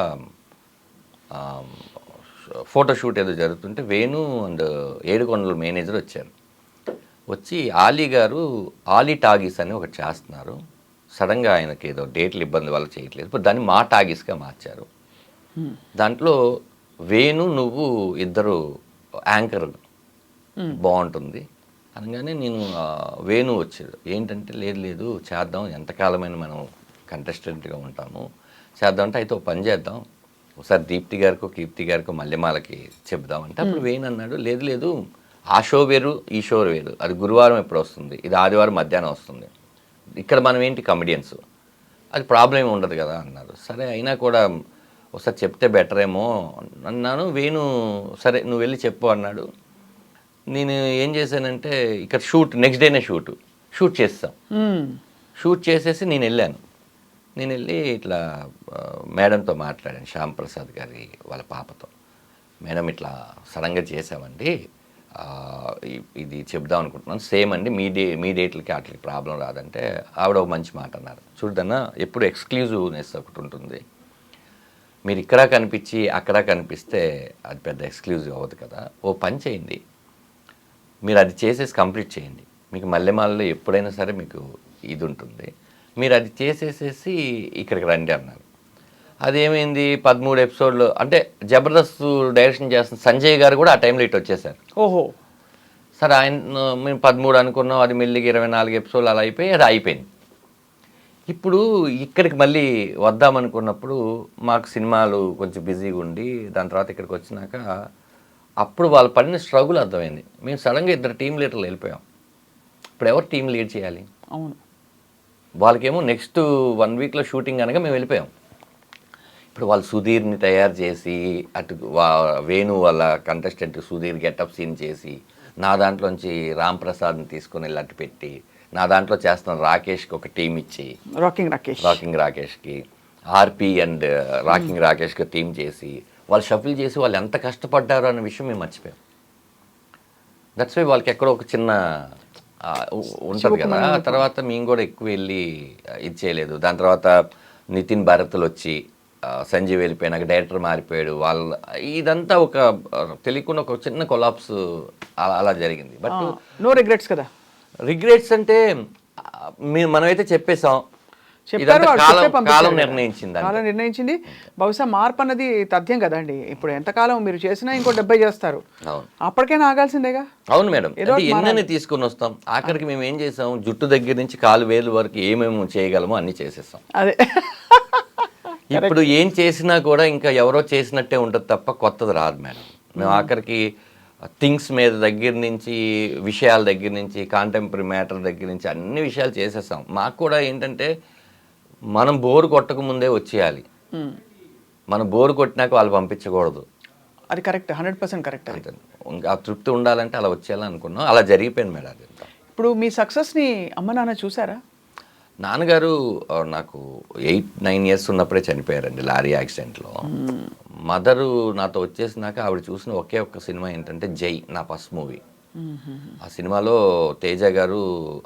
ఫోటోషూట్ ఏదో జరుగుతుంటే వేణు అండ్ ఏడుకొండల మేనేజర్ వచ్చారు. వచ్చి ఆలీ గారు ఆలీ టాగీస్ అని ఒకటి చేస్తున్నారు, సడన్గా ఆయనకి ఏదో డేట్లు ఇబ్బంది వల్ల చేయట్లేదు, ఇప్పుడు దాన్ని మా టాగీస్గా మార్చారు. దాంట్లో వేణు నువ్వు ఇద్దరు యాంకర్ బాగుంటుంది అనగానే నేను వేణు వచ్చాడు. ఏంటంటే లేదు చేద్దాం, ఎంతకాలమైన మనం కంటెస్టెంట్గా ఉంటాము, చేద్దాం అంటే అయితే ఒక పని చేద్దాం, ఒకసారి దీప్తి గారికో కీర్తి గారికో మల్లెమాలకి చెప్దామంటే అప్పుడు వేణు అన్నాడు లేదు ఆ షో వేరు ఈ షో వేరు, అది గురువారం ఎప్పుడు వస్తుంది, ఇది ఆదివారం మధ్యాహ్నం వస్తుంది, ఇక్కడ మనం ఏంటి కమెడియన్స్, అది ప్రాబ్లం ఏమి ఉండదు కదా అన్నారు. సరే అయినా కూడా ఒకసారి చెప్తే బెటర్ ఏమో అన్నాను. వేణు సరే నువ్వు వెళ్ళి చెప్పు అన్నాడు. నేను ఏం చేశానంటే ఇక్కడ నెక్స్ట్ డేనే షూట్ చేస్తాం. షూట్ చేసేసి నేను వెళ్ళి ఇట్లా మేడంతో మాట్లాడాను, శ్యామ్ ప్రసాద్ గారి వాళ్ళ పాపతో. మేడం ఇట్లా సడన్గా చేసామండి, ఇది చెప్దాం అనుకుంటున్నాను, సేమ్ అండి మీ డేట్లకి వాటికి ప్రాబ్లం రాదంటే ఆవిడ ఒక మంచి మాట అన్నారు. చూడన్నా ఎప్పుడు ఎక్స్క్లూజివ్నెస్ ఒకటి ఉంటుంది, మీరు ఇక్కడ కనిపించి అక్కడ కనిపిస్తే అది పెద్ద ఎక్స్క్లూజివ్ అవ్వదు కదా, ఓ పని చేయండి, మీరు అది చేసేసి కంప్లీట్ చేయండి, మీకు మల్లెమాలలో ఎప్పుడైనా సరే మీకు ఇది ఉంటుంది, మీరు అది చేసేసేసి ఇక్కడికి రండి అన్నారు. అదేమైంది 13 ఎపిసోడ్లు అంటే జబర్దస్త్ డైరెక్షన్ చేస్తున్న సంజయ్ గారు కూడా ఆ టైంలో ఇటు వచ్చేసారు. ఓహో సరే ఆయన మేము 13 అనుకున్నాం, అది మెల్లిగా 24 ఎపిసోడ్లు అలా అయిపోయి అది అయిపోయింది. ఇప్పుడు ఇక్కడికి మళ్ళీ వద్దామనుకున్నప్పుడు మాకు సినిమాలు కొంచెం బిజీగా ఉండి దాని తర్వాత ఇక్కడికి వచ్చినాక అప్పుడు వాళ్ళు పడిన స్ట్రగుల్ అర్థమైంది. మేము సడన్గా 2 టీమ్ లీడర్లు వెళ్ళిపోయాం. ఇప్పుడు ఎవరు టీం లీడ్ చేయాలి? అవును, వాళ్ళకేమో నెక్స్ట్ 1 వీక్లో షూటింగ్ అనగా మేము వెళ్ళిపోయాం. ఇప్పుడు వాళ్ళు సుధీర్ని తయారు చేసి అటు వేణు వాళ్ళ కంటెస్టెంట్ సుధీర్ గెటప్ సీన్ చేసి నా దాంట్లోంచి రామ్ ప్రసాద్ని తీసుకొని వెళ్ళి అట్టు పెట్టి నా దాంట్లో చేస్తున్న రాకేష్కి ఒక టీం ఇచ్చి రాకింగ్ రాకేష్కి ఆర్పి అండ్ రాకింగ్ రాకేష్కి టీం చేసి వాళ్ళు షఫిల్ చేసి వాళ్ళు ఎంత కష్టపడ్డారు అన్న విషయం మేము మర్చిపోయాం. దట్స్ వై వాళ్ళకి ఎక్కడో ఒక చిన్న ఉంటుంది కదా. ఆ తర్వాత మేము కూడా ఎక్కువ వెళ్ళి ఇది చేయలేదు. దాని తర్వాత నితిన్ భారత్లు వచ్చి సంజీవ్ వెళ్ళిపోయినాక డైరెక్టర్ మారిపోయాడు. ఇదంతా ఒక తెలియకుండా ఒక చిన్న కొలాప్స్ అలా జరిగింది. బట్ నో రిగ్రెట్స్ కదా. రిగ్రెట్స్ అంటే మనమైతే చెప్పేసాం, కాలం నిర్ణయించింది. బహుశా మార్పు అన్నది తథ్యం కదండి. ఇప్పుడు ఎంతకాలం మీరు చేసినా ఇంకో 70 చేస్తారు, అప్పటికైనా ఆగాల్సిందేగా. అవును మేడం, ఎన్నెన్ని తీసుకుని వస్తాం. ఆఖరికి మేము ఏం చేసాం, జుట్టు దగ్గర నుంచి కాలు వేలు వరకు ఏమేమి చేయగలమో అన్ని చేసేస్తాం. అదే ఇప్పుడు ఏం చేసినా కూడా ఇంకా ఎవరో చేసినట్టే ఉంటుంది తప్ప కొత్తది రాదు మేడం. మేము ఆఖరికి థింగ్స్ మీద దగ్గర నుంచి, విషయాల దగ్గర నుంచి, కాంటెంపరీ మ్యాటర్ దగ్గర నుంచి అన్ని విషయాలు చేసేస్తాం. మాకు కూడా ఏంటంటే మనం బోరు కొట్టక ముందే వచ్చేయాలి. మనం బోరు కొట్టినాక వాళ్ళు పంపించకూడదు. అది కరెక్ట్, 100% కరెక్ట్. ఆ తృప్తి ఉండాలంటే అలా వచ్చేయాలని అనుకున్నాం. అలా జరిగిపోయింది మేడం. అది ఇప్పుడు మీ సక్సెస్ని అమ్మ నాన్న చూసారా? నాన్నగారు నాకు 8-9 ఇయర్స్ ఉన్నప్పుడే చనిపోయారండి లారీ యాక్సిడెంట్లో. మదరు నాతో వచ్చేసినాక ఆవిడ చూసిన ఒకే ఒక్క సినిమా ఏంటంటే జై, నా ఫస్ట్ మూవీ. ఆ సినిమాలో తేజ గారు,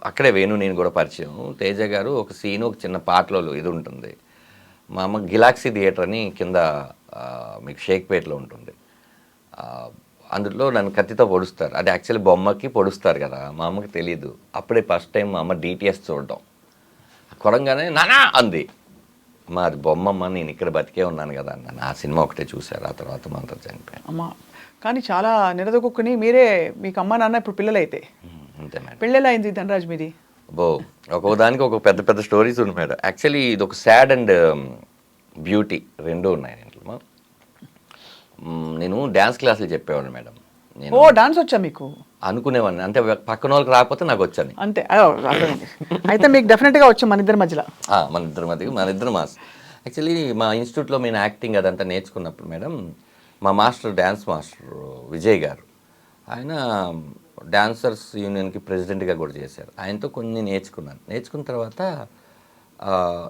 అక్కడే వేణు నేను కూడా పరిచయం. తేజ గారు ఒక సీను, ఒక చిన్న పాటలో ఇది ఉంటుంది. మా అమ్మ గిలాక్సీ థియేటర్ అని కింద మీకు షేక్పేట్లో ఉంటుంది. అందులో నన్ను కత్తితో పొడుస్తారు. అది యాక్చువల్లీ బొమ్మకి పొడుస్తారు కదా, మా అమ్మకి తెలియదు. అప్పుడే ఫస్ట్ టైం మా అమ్మ డిటిఎస్ చూడడం. కొరంగానే నానా అంది. మా అది బొమ్మమ్మ, నేను ఇక్కడ బతికే ఉన్నాను కదా అన్నాను. ఆ సినిమా ఒకటే చూశారు. ఆ తర్వాత మనతో చనిపోయాను. అమ్మ కానీ చాలా నిరదొక్కుని మీరే, మీకు అమ్మ నాన్న ఇప్పుడు పిల్లలైతే. అంతే మేడం. పెళ్ళెలా అయింది ధనరాజ్ మీది? ఒక్కొక్క దానికి ఒక పెద్ద పెద్ద స్టోరీస్ ఉన్నాయి మేడం. యాక్చువల్లీ ఇది ఒక సాడ్ అండ్ బ్యూటీ రెండూ ఉన్నాయి ఇంట్లో. నేను డ్యాన్స్ క్లాసులు చెప్పేవాడిని మేడం. ఓ డాన్స్ వచ్చా మీకు? అనుకునేవాడిని, అంటే పక్కన వాళ్ళకి రాకపోతే నాకు వచ్చాను అంతే. అయితే మీకు డెఫినెట్గా వచ్చాం మన ఇద్దరి మధ్యలో. మన ఇద్దరు మాస్. యాక్చువల్లీ మా ఇన్స్టిట్యూట్లో నేను యాక్టింగ్ అదంతా నేర్చుకున్నప్పుడు మేడం, మా మాస్టర్ డ్యాన్స్ మాస్టర్ విజయ్ గారు, ఆయన డాన్సర్స్ యూనియన్కి ప్రెసిడెంట్గా కూడా చేశారు. ఆయనతో కొన్ని నేర్చుకున్నాను. నేర్చుకున్న తర్వాత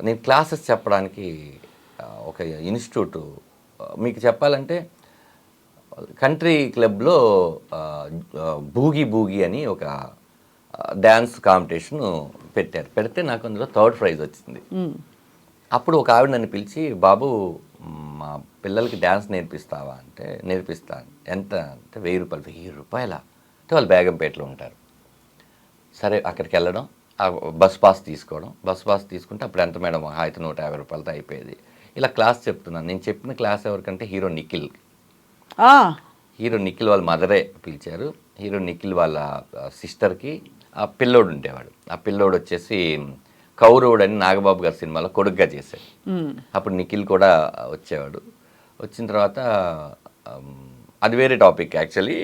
నేను క్లాసెస్ చెప్పడానికి ఒక ఇన్స్టిట్యూట్, మీకు చెప్పాలంటే కంట్రీ క్లబ్లో బూగీ అని ఒక డ్యాన్స్ కాంపిటీషన్ పెట్టారు. పెడితే నాకు అందులో 3rd ప్రైజ్ వచ్చింది. అప్పుడు ఒక ఆవిడ నన్ను పిలిచి, బాబు మా పిల్లలకి డ్యాన్స్ నేర్పిస్తావా అంటే, నేర్పిస్తాను. ఎంత అంటే 1000 రూపాయలు. 1000 రూపాయల అంటే వాళ్ళు బేగంపేటలో ఉంటారు. సరే అక్కడికి వెళ్ళడం, బస్ పాస్ తీసుకోవడం. బస్ పాస్ తీసుకుంటే అప్పుడు ఎంత మేడం, అయితే 150 రూపాయలతో అయిపోయేది. ఇలా క్లాస్ చెప్తున్నాను. నేను చెప్పిన క్లాస్ ఎవరికంటే హీరో నిఖిల్ వాళ్ళ మదరే పిలిచారు. హీరో నిఖిల్ వాళ్ళ సిస్టర్కి ఆ పిల్లోడు ఉండేవాడు. ఆ పిల్లోడు వచ్చేసి కౌరవుడు అని నాగబాబు గారి సినిమాలో కొడుగ్గా చేశాడు. అప్పుడు నిఖిల్ కూడా వచ్చేవాడు. వచ్చిన తర్వాత అది వేరే టాపిక్ యాక్చువల్లీ.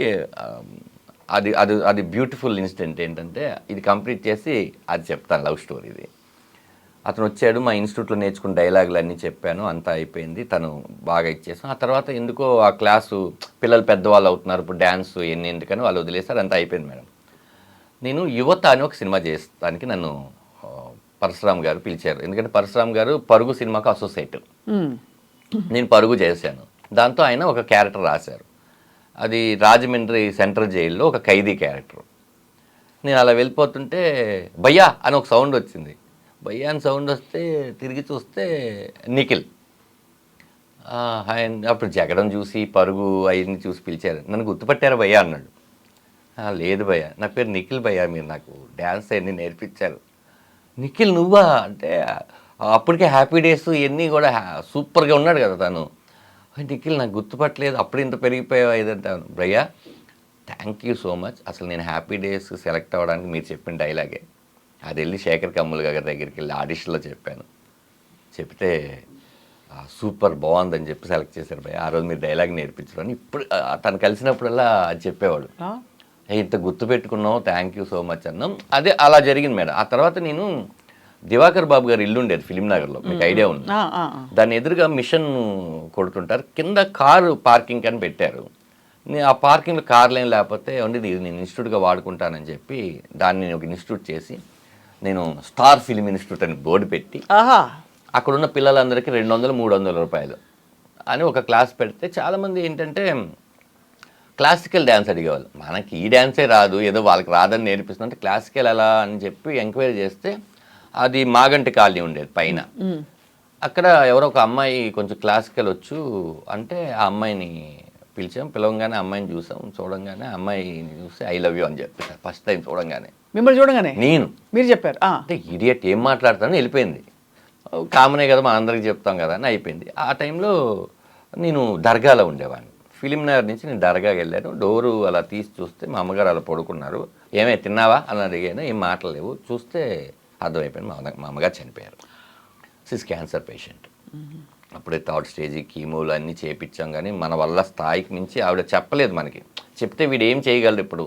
అది అది అది బ్యూటిఫుల్ ఇన్సిడెంట్ ఏంటంటే, ఇది కంప్లీట్ చేసి అది చెప్తాను, లవ్ స్టోరీ ఇది. అతను వచ్చాడు, మా ఇన్స్టిట్యూట్లో నేర్చుకున్న డైలాగులు అన్నీ చెప్పాను, అంతా అయిపోయింది. తను బాగా ఇచ్చేసాం. ఆ తర్వాత ఎందుకో ఆ క్లాసు పిల్లలు పెద్దవాళ్ళు అవుతున్నారు, ఇప్పుడు డ్యాన్స్ ఎందుకని వాళ్ళు వదిలేస్తారు, అంతా అయిపోయింది మేడం. నేను యువత అని ఒక సినిమా చేస్తానికి నన్ను పరశురామ్ గారు పిలిచారు. ఎందుకంటే పరశురామ్ గారు పరుగు సినిమాకు అసోసియేట్. నేను పరుగు చేశాను. దాంతో ఆయన ఒక క్యారెక్టర్ రాశారు. అది రాజమండ్రి సెంట్రల్ జైల్లో ఒక ఖైదీ క్యారెక్టర్. నేను అలా వెళ్ళిపోతుంటే భయ్యా అని ఒక సౌండ్ వచ్చింది. భయ్యా అని సౌండ్ వస్తే తిరిగి చూస్తే నిఖిల్. అప్పుడు జగడం చూసి పరుగు అవన్నీ చూసి పిలిచారు. నన్ను గుర్తుపట్టారా భయ్యా అన్నాడు. లేదు భయ్యా, నా పేరు నిఖిల్ భయ్యా, మీరు నాకు డ్యాన్స్ అన్నీ నేర్పించారు. నిఖిల్ నువ్వా అంటే, అప్పటికే హ్యాపీ డేస్ ఇవన్నీ కూడా సూపర్గా ఉన్నాడు కదా తను. నిఖిల్ నాకు గుర్తుపట్టలేదు, అప్పుడు ఇంత పెరిగిపోయావు ఇదంతా. భయ్యా థ్యాంక్ యూ సో మచ్. అసలు నేను హ్యాపీ డేస్ సెలెక్ట్ అవ్వడానికి మీరు చెప్పిన డైలాగే. అది వెళ్ళి శేఖర్ కమ్ముల్ గారి దగ్గరికి వెళ్ళి ఆడిషన్లో చెప్పాను. చెప్తే సూపర్ బాగుందని చెప్పి సెలెక్ట్ చేశారు భయ్యా. ఆ రోజు మీరు డైలాగ్ నేర్పించడం అని ఇప్పుడు తను కలిసినప్పుడల్లా అది చెప్పేవాడు. ఇంత గుర్తుపెట్టుకున్నావు, థ్యాంక్ యూ సో మచ్ అన్నాం. అదే అలా జరిగింది మేడం. ఆ తర్వాత నేను దివాకర్ బాబు గారు ఇల్లు ఉండేది ఫిలింనగర్లో, మీకు ఐడియా ఉంది. దాని ఎదురుగా మిషన్ కొడుతుంటారు, కింద కారు పార్కింగ్ అని పెట్టారు. నేను ఆ పార్కింగ్లో కార్లు ఏం లేకపోతే ఉండేది, ఇది నేను ఇన్స్టిట్యూట్గా వాడుకుంటానని చెప్పి దాన్ని నేను ఒక ఇన్స్టిట్యూట్ చేసి, నేను స్టార్ ఫిలిం ఇన్స్టిట్యూట్ అని బోర్డు పెట్టి అక్కడున్న పిల్లలందరికీ 200-300 రూపాయలు అని ఒక క్లాస్ పెడితే చాలామంది ఏంటంటే క్లాసికల్ డ్యాన్స్ అడిగేవాళ్ళు. మనకి ఈ డ్యాన్సే రాదు, ఏదో వాళ్ళకి రాదని నేర్పిస్తుంటే క్లాసికల్ ఎలా అని చెప్పి ఎంక్వైరీ చేస్తే అది మాగంటి కాలనీ ఉండేది పైన. అక్కడ ఎవరో ఒక అమ్మాయి కొంచెం క్లాసికల్ వచ్చు అంటే ఆ అమ్మాయిని పిలవంగానే అమ్మాయిని చూడంగానే అమ్మాయిని చూసి ఐ లవ్ యూ అని చెప్పి ఫస్ట్ టైం చూడంగానే. మిమ్మల్ని చూడగానే మీరు చెప్పారు అంటే ఇడియట్ ఏం మాట్లాడతానని వెళ్ళిపోయింది. కామనే కదా మన అందరికి చెప్తాం కదా అని అయిపోయింది. ఆ టైంలో నేను దర్గాలో ఉండేవాడిని. ఫిలిం నగర్ నుంచి నేను దర్గాకి వెళ్ళాను. డోరు అలా తీసి చూస్తే మా అమ్మగారు అలా పడుకున్నారు. ఏమే తిన్నావా అని అడిగాను. ఏం మాట్లాడలేవు. చూస్తే అర్థమైపోయింది మా అమ్మగారు చనిపోయారు. సిస్ క్యాన్సర్ పేషెంట్. అప్పుడే థర్డ్ స్టేజ్ కీమోలు అన్నీ చేయించాం. కానీ మన వల్ల స్థాయికి మించి ఆవిడ చెప్పలేదు మనకి. చెప్తే వీడు ఏం చేయగలడు ఇప్పుడు,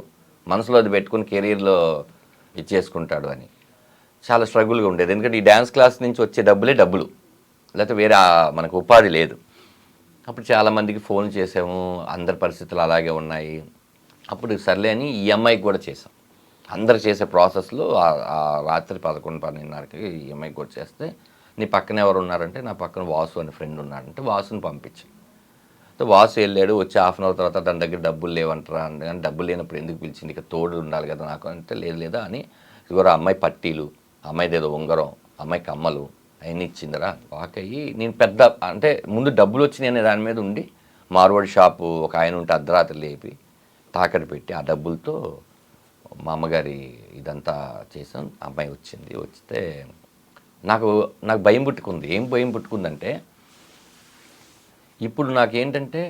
మనసులో అది పెట్టుకుని కెరీర్లో ఇచ్చేసుకుంటాడు అని. చాలా స్ట్రగుల్గా ఉండేది. ఎందుకంటే ఈ డ్యాన్స్ క్లాస్ నుంచి వచ్చే డబ్బులు, లేకపోతే వేరే మనకు ఉపాధి లేదు. అప్పుడు చాలామందికి ఫోన్ చేసాము. అందరి పరిస్థితులు అలాగే ఉన్నాయి. అప్పుడు సర్లే అని ఈ అమ్మాయికి కూడా చేసాం. అందరు చేసే ప్రాసెస్లో ఆ రాత్రి 11-12కి ఈ అమ్మాయికి కూడా చేస్తే, నీ పక్కన ఎవరు ఉన్నారంటే నా పక్కన వాసు అనే ఫ్రెండ్ ఉన్నాడంటే వాసుని పంపించాను. వాసు వెళ్ళాడు. వచ్చి హాఫ్ అన్ అవర్ తర్వాత దాని దగ్గర డబ్బులు లేవంటారా అంటే, కానీ డబ్బులు లేనప్పుడు ఎందుకు పిలిచింది, ఇక తోడు ఉండాలి కదా నాకు అంటే, లేదా అని ఇదిగో అమ్మాయి పట్టీలు, అమ్మాయిది ఏదో ఉంగరం, అమ్మాయి కమ్మలు అవన్నీ ఇచ్చిందిరా. వాకయ్యి నేను పెద్ద అంటే ముందు డబ్బులు వచ్చినాయి అనే దాని మీద ఉండి మార్వాడి షాపు ఒక ఆయన ఉంటే అర్ధరాత్రి లేపి తాకట్టు పెట్టి ఆ డబ్బులతో మా అమ్మగారి ఇదంతా చేసాం. అమ్మాయి వచ్చింది. వస్తే నాకు భయం పుట్టుకుంది. ఏం భయం పుట్టుకుందంటే, ఇప్పుడు నాకేంటంటే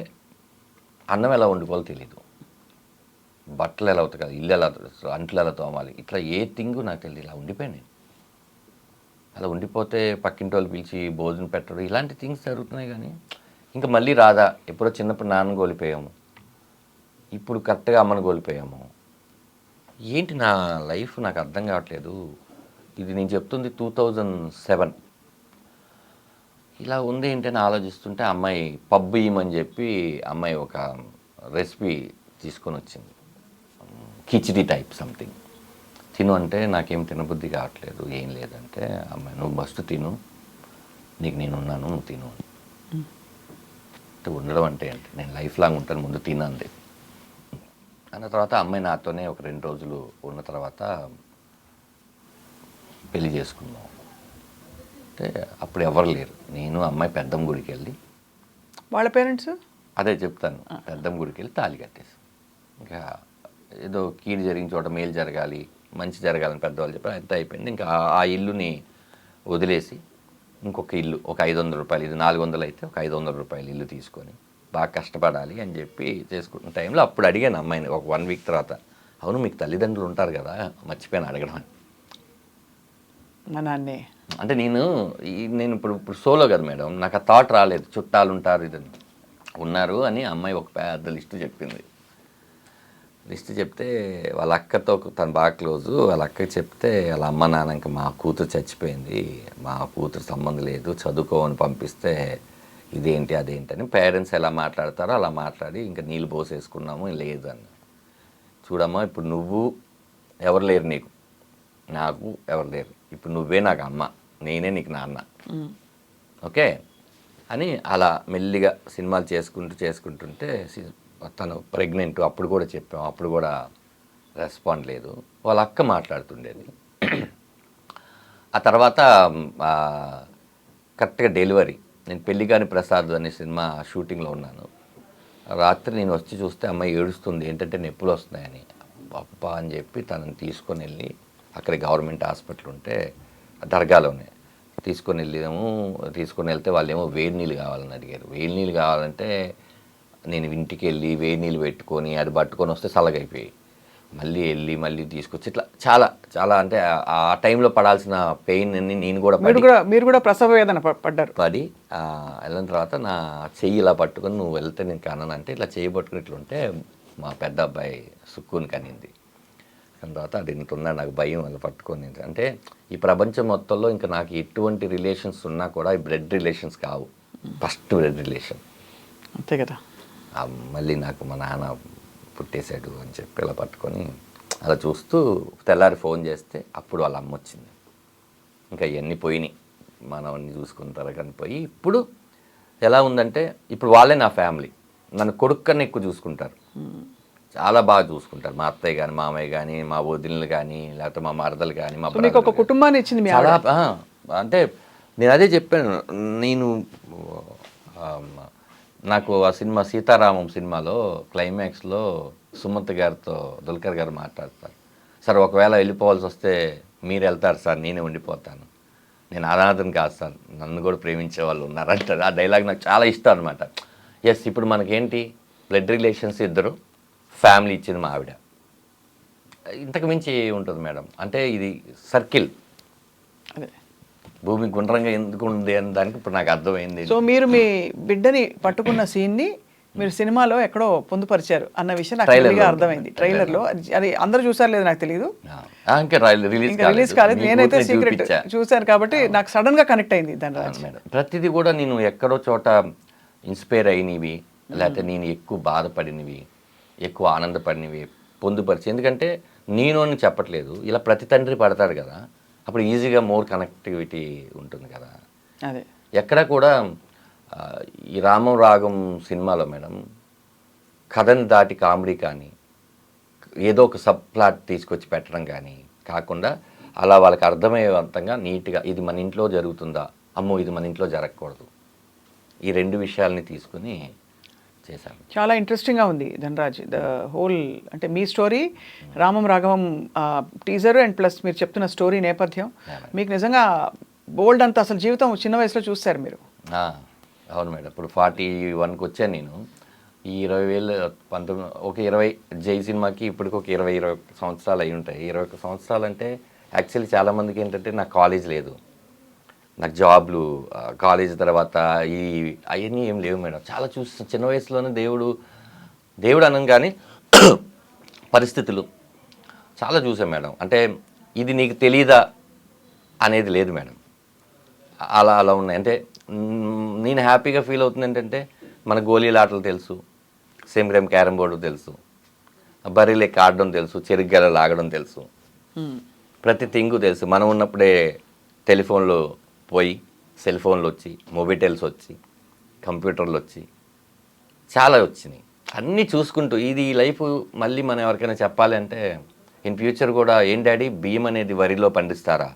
అన్నం ఎలా వండుకోవాలో తెలీదు, బట్టలు ఎలా ఉతకాలి, ఇల్లు ఎలా అంట్లు ఎలా తోమాలి, ఇట్లా ఏ థింగు నాకు తెలియదు. ఇలా ఉండిపోయాను. అలా ఉండిపోతే పక్కింటి వాళ్ళు పిలిచి భోజనం పెట్టడం ఇలాంటి థింగ్స్ జరుగుతున్నాయి. కానీ ఇంకా మళ్ళీ రాదా. ఎప్పుడో చిన్నప్పుడు నాన్నను కోల్పోయాము, ఇప్పుడు కరెక్ట్గా అమ్మను కోల్పోయాము. ఏంటి నా లైఫ్ నాకు అర్థం కావట్లేదు. ఇది నేను చెప్తుంది 2007. ఇలా ఉంది ఏంటని ఆలోచిస్తుంటే అమ్మాయి పబ్బు ఇయ్యమని చెప్పి అమ్మాయి ఒక రెసిపీ తీసుకొని వచ్చింది. Khichdi type something. తిను అంటే నాకేం తినబుద్ధి కావట్లేదు, ఏం లేదంటే అమ్మాయి నువ్వు ఫస్ట్ తిను, నీకు నేను ఉన్నాను, నువ్వు తిను అంటే. ఉండడం అంటే ఏంటి, నేను లైఫ్ లాంగ్ ఉంటాను, ముందు తినంది అన్న తర్వాత అమ్మాయి నాతోనే ఒక 2 రోజులు ఉన్న తర్వాత పెళ్లి చేసుకున్నాం. అంటే అప్పుడు ఎవరు లేరు. నేను అమ్మాయి పెద్దమ్మ గుడికి వెళ్ళి, వాళ్ళ పేరెంట్స్ అదే చెప్తాను, పెద్దమ్మ గుడికి వెళ్ళి తాళి కట్టేసి, ఇంకా ఏదో కీడు జరిగిన చోట మేలు జరగాలి, మంచి జరగాలని పెద్దవాళ్ళు చెప్పారు. అంతా అయిపోయింది. ఇంకా ఆ ఇల్లుని వదిలేసి ఇంకొక ఇల్లు ఒక 500 రూపాయలు, ఇది 400 అయితే ఒక 500 రూపాయలు ఇల్లు తీసుకొని బాగా కష్టపడాలి అని చెప్పి చేసుకుంటున్న టైంలో అప్పుడు అడిగాను అమ్మాయిని ఒక 1 వీక్ తర్వాత, అవును మీకు తల్లిదండ్రులు ఉంటారు కదా, మర్చిపోయాను అడగడం అని. మా నాన్నే అంటే నేను ఇప్పుడు సోలో కదా మేడం, నాకు ఆ థాట్ రాలేదు. చుట్టాలు ఉంటారు ఇదని ఉన్నారు అని అమ్మాయి ఒక పెద్ద లిస్టు చెప్పింది. లిస్ట్ చెప్తే వాళ్ళ అక్కతో తను బాగా క్లోజు. వాళ్ళ అక్కకి చెప్తే వాళ్ళ అమ్మ నాన్న ఇంకా మా కూతురు చచ్చిపోయింది, మా కూతురు సంబంధం లేదు, చదువుకోమని పంపిస్తే ఇదేంటి అదేంటి అని పేరెంట్స్ ఎలా మాట్లాడతారో అలా మాట్లాడి ఇంకా నీళ్ళు పోసేసుకున్నాము. లేదు అని. చూడమ్మా ఇప్పుడు నువ్వు ఎవరు లేరు, నీకు నాకు ఎవరు లేరు, ఇప్పుడు నువ్వే నాకు అమ్మ, నేనే నీకు నాన్న, ఓకే అని అలా మెల్లిగా సినిమాలు చేసుకుంటుంటే తను ప్రెగ్నెంట్. అప్పుడు కూడా చెప్పాం, అప్పుడు కూడా రెస్పాండ్ లేదు. వాళ్ళ అక్క మాట్లాడుతుండేది. ఆ తర్వాత కరెక్ట్గా డెలివరీ, నేను పెళ్లిగాని ప్రసాద్ అనే సినిమా షూటింగ్లో ఉన్నాను. రాత్రి నేను వచ్చి చూస్తే అమ్మాయి ఏడుస్తుంది, ఏంటంటే నొప్పులు వస్తున్నాయని. అప్ప అని చెప్పి తనని తీసుకొని వెళ్ళి అక్కడ గవర్నమెంట్ హాస్పిటల్ ఉంటే దర్గాలోనే తీసుకొని వెళ్తే వాళ్ళేమో వేడి నీళ్ళు కావాలని అడిగారు. వేడి నీళ్ళు కావాలంటే నేను ఇంటికి వెళ్ళి వేడి నీళ్ళు పెట్టుకొని అది పట్టుకొని వస్తే చల్లగైపోయాయి. మళ్ళీ తీసుకొచ్చి ఇట్లా చాలా చాలా అంటే ఆ టైంలో పడాల్సిన పెయిన్ అన్ని నేను కూడా మీరు కూడా ప్రసవ వేదన పడి వెళ్ళిన తర్వాత నా చెయ్యి ఇలా పట్టుకొని నువ్వు వెళ్తే నేను కన్నానంటే ఇట్లా చెయ్యి పట్టుకుని ఇట్లుంటే మా పెద్ద అబ్బాయి సుక్కుని కనింది. దాని తర్వాత అది ఇంత ఉందా నాకు భయం అలా పట్టుకొని. అంటే ఈ ప్రపంచం మొత్తంలో ఇంకా నాకు ఎటువంటి రిలేషన్స్ ఉన్నా కూడా ఈ బ్లడ్ రిలేషన్స్ కావు, ఫస్ట్ బ్లడ్ రిలేషన్ అంతే కదా. మళ్ళీ నాకు మా నాన్న పుట్టేశాడు అని చెప్పి ఇలా పట్టుకొని అలా చూస్తూ తెల్లారి ఫోన్ చేస్తే అప్పుడు వాళ్ళ అమ్మ వచ్చింది. ఇంకా ఇవన్నీ పోయినాయి, మనవన్నీ చూసుకుంటారు కానీ పోయి. ఇప్పుడు ఎలా ఉందంటే ఇప్పుడు వాళ్ళే నా ఫ్యామిలీ, నన్ను కొడుకు కన్నా ఎక్కువ చూసుకుంటారు. చాలా బాగా చూసుకుంటారు. మా అత్తయ్య కానీ, మామయ్య కానీ, మా వదినలు కానీ, లేకపోతే మా మరదలు కానీ, మా మీకు ఒక కుటుంబాన్ని ఇచ్చింది మీ చాలా అంటే నేను అదే చెప్పాను. నేను నాకు ఆ సినిమా సీతారామం సినిమాలో క్లైమాక్స్లో సుమంత్ గారితో దుల్కర్ గారు మాట్లాడతారు. సార్ ఒకవేళ వెళ్ళిపోవాల్సి వస్తే మీరు వెళ్తారు సార్, నేనే ఉండిపోతాను, నేను అనాథని కాదు సార్, నన్ను కూడా ప్రేమించే వాళ్ళు ఉన్నారంటారు. ఆ డైలాగ్ నాకు చాలా ఇష్టం అనమాట. ఎస్, ఇప్పుడు మనకేంటి బ్లడ్ రిలేషన్స్ ఇద్దరు, ఫ్యామిలీ ఇచ్చింది మా ఆవిడ, ఇంతకు మించి ఉంటుంది మేడం. అంటే ఇది సర్కిల్, అదే భూమి గుండ్రంగా ఎందుకు ఉంది అని దానికి ఇప్పుడు నాకు అర్థమైంది. సో మీరు మీ బిడ్డని పట్టుకున్న సీన్ని మీరు సినిమాలో ఎక్కడో పొందుపరిచారు అన్న విషయం నాకు క్లియర్గా అర్థమైంది. ట్రైలర్లో అది అందరూ చూసారు లేదు నాకు తెలియదు, ఇంకా రిలీజ్ కాలేదు. నేనైతే సీక్రెట్ చూశాను కాబట్టి నాకు సడన్ గా కనెక్ట్ అయింది ధనరాజ్. మేడం ప్రతిదీ కూడా నేను ఎక్కడో చోట ఇన్స్పైర్ అయినవి, లేకపోతే నేను ఎక్కువ బాధపడినవి, ఎక్కువ ఆనందపడినవి పొందుపరిచి, ఎందుకంటే నేను అని చెప్పట్లేదు, ఇలా ప్రతి తండ్రి పడతాడు కదా, అప్పుడు ఈజీగా మోర్ కనెక్టివిటీ ఉంటుంది కదా. అదే ఎక్కడ కూడా ఈ రామం రాగం సినిమాలో మేడం కథని దాటి కామెడీ కానీ ఏదో ఒక సబ్ ప్లాట్ తీసుకొచ్చి పెట్టడం కానీ కాకుండా అలా వాళ్ళకి అర్థమయ్యేవంతంగా నీట్గా ఇది మన ఇంట్లో జరుగుతుందా, అమ్మో ఇది మన ఇంట్లో జరగకూడదు, ఈ రెండు విషయాల్ని తీసుకుని చేశాను. చాలా ఇంట్రెస్టింగ్గా ఉంది ధనరాజ్ ద హోల్. అంటే మీ story Ramam Raghavam teaser and plus మీరు చెప్తున్న స్టోరీ నేపథ్యం మీకు నిజంగా బోల్డ్ అంత అసలు జీవితం చిన్న వయసులో చూస్తారు మీరు. అవును మేడం. ఇప్పుడు 41కి వచ్చాను నేను. ఈ 20,000 19 ఒక 20 జై సినిమాకి ఇప్పటికి ఒక 20 సంవత్సరాలు అయి ఉంటాయి. 21 సంవత్సరాలు అంటే యాక్చువల్లీ చాలామందికి ఏంటంటే నాకు కాలేజ్ లేదు, నాకు జాబ్లు, కాలేజ్ తర్వాత అవన్నీ ఏం లేవు మేడం. చాలా చూసి చిన్న వయసులోనే దేవుడు అనం కానీ పరిస్థితులు చాలా చూసాం మేడం. అంటే ఇది నీకు తెలీదా అనేది లేదు మేడం, అలా ఉన్నాయి. అంటే నేను హ్యాపీగా ఫీల్ అవుతుంది ఏంటంటే మన గోళీల ఆటలు తెలుసు, సేమ్ గేమ్ క్యారమ్ బోర్డు తెలుసు, బర్రెలెక్క ఆడడం తెలుసు, చెరుగ్గల లాగడం తెలుసు, ప్రతి థింగు తెలుసు. మనం ఉన్నప్పుడే టెలిఫోన్లు పోయి సెల్ ఫోన్లు వచ్చి, మొబైటెల్స్ వచ్చి, కంప్యూటర్లు వచ్చి చాలా వచ్చినాయి. అన్నీ చూసుకుంటూ ఇది ఈ లైఫ్ మళ్ళీ మనం ఎవరికైనా చెప్పాలి అంటే ఇన్ ఫ్యూచర్ కూడా ఏం డాడీ బియ్యం అనేది వరిలో పండిస్తారా,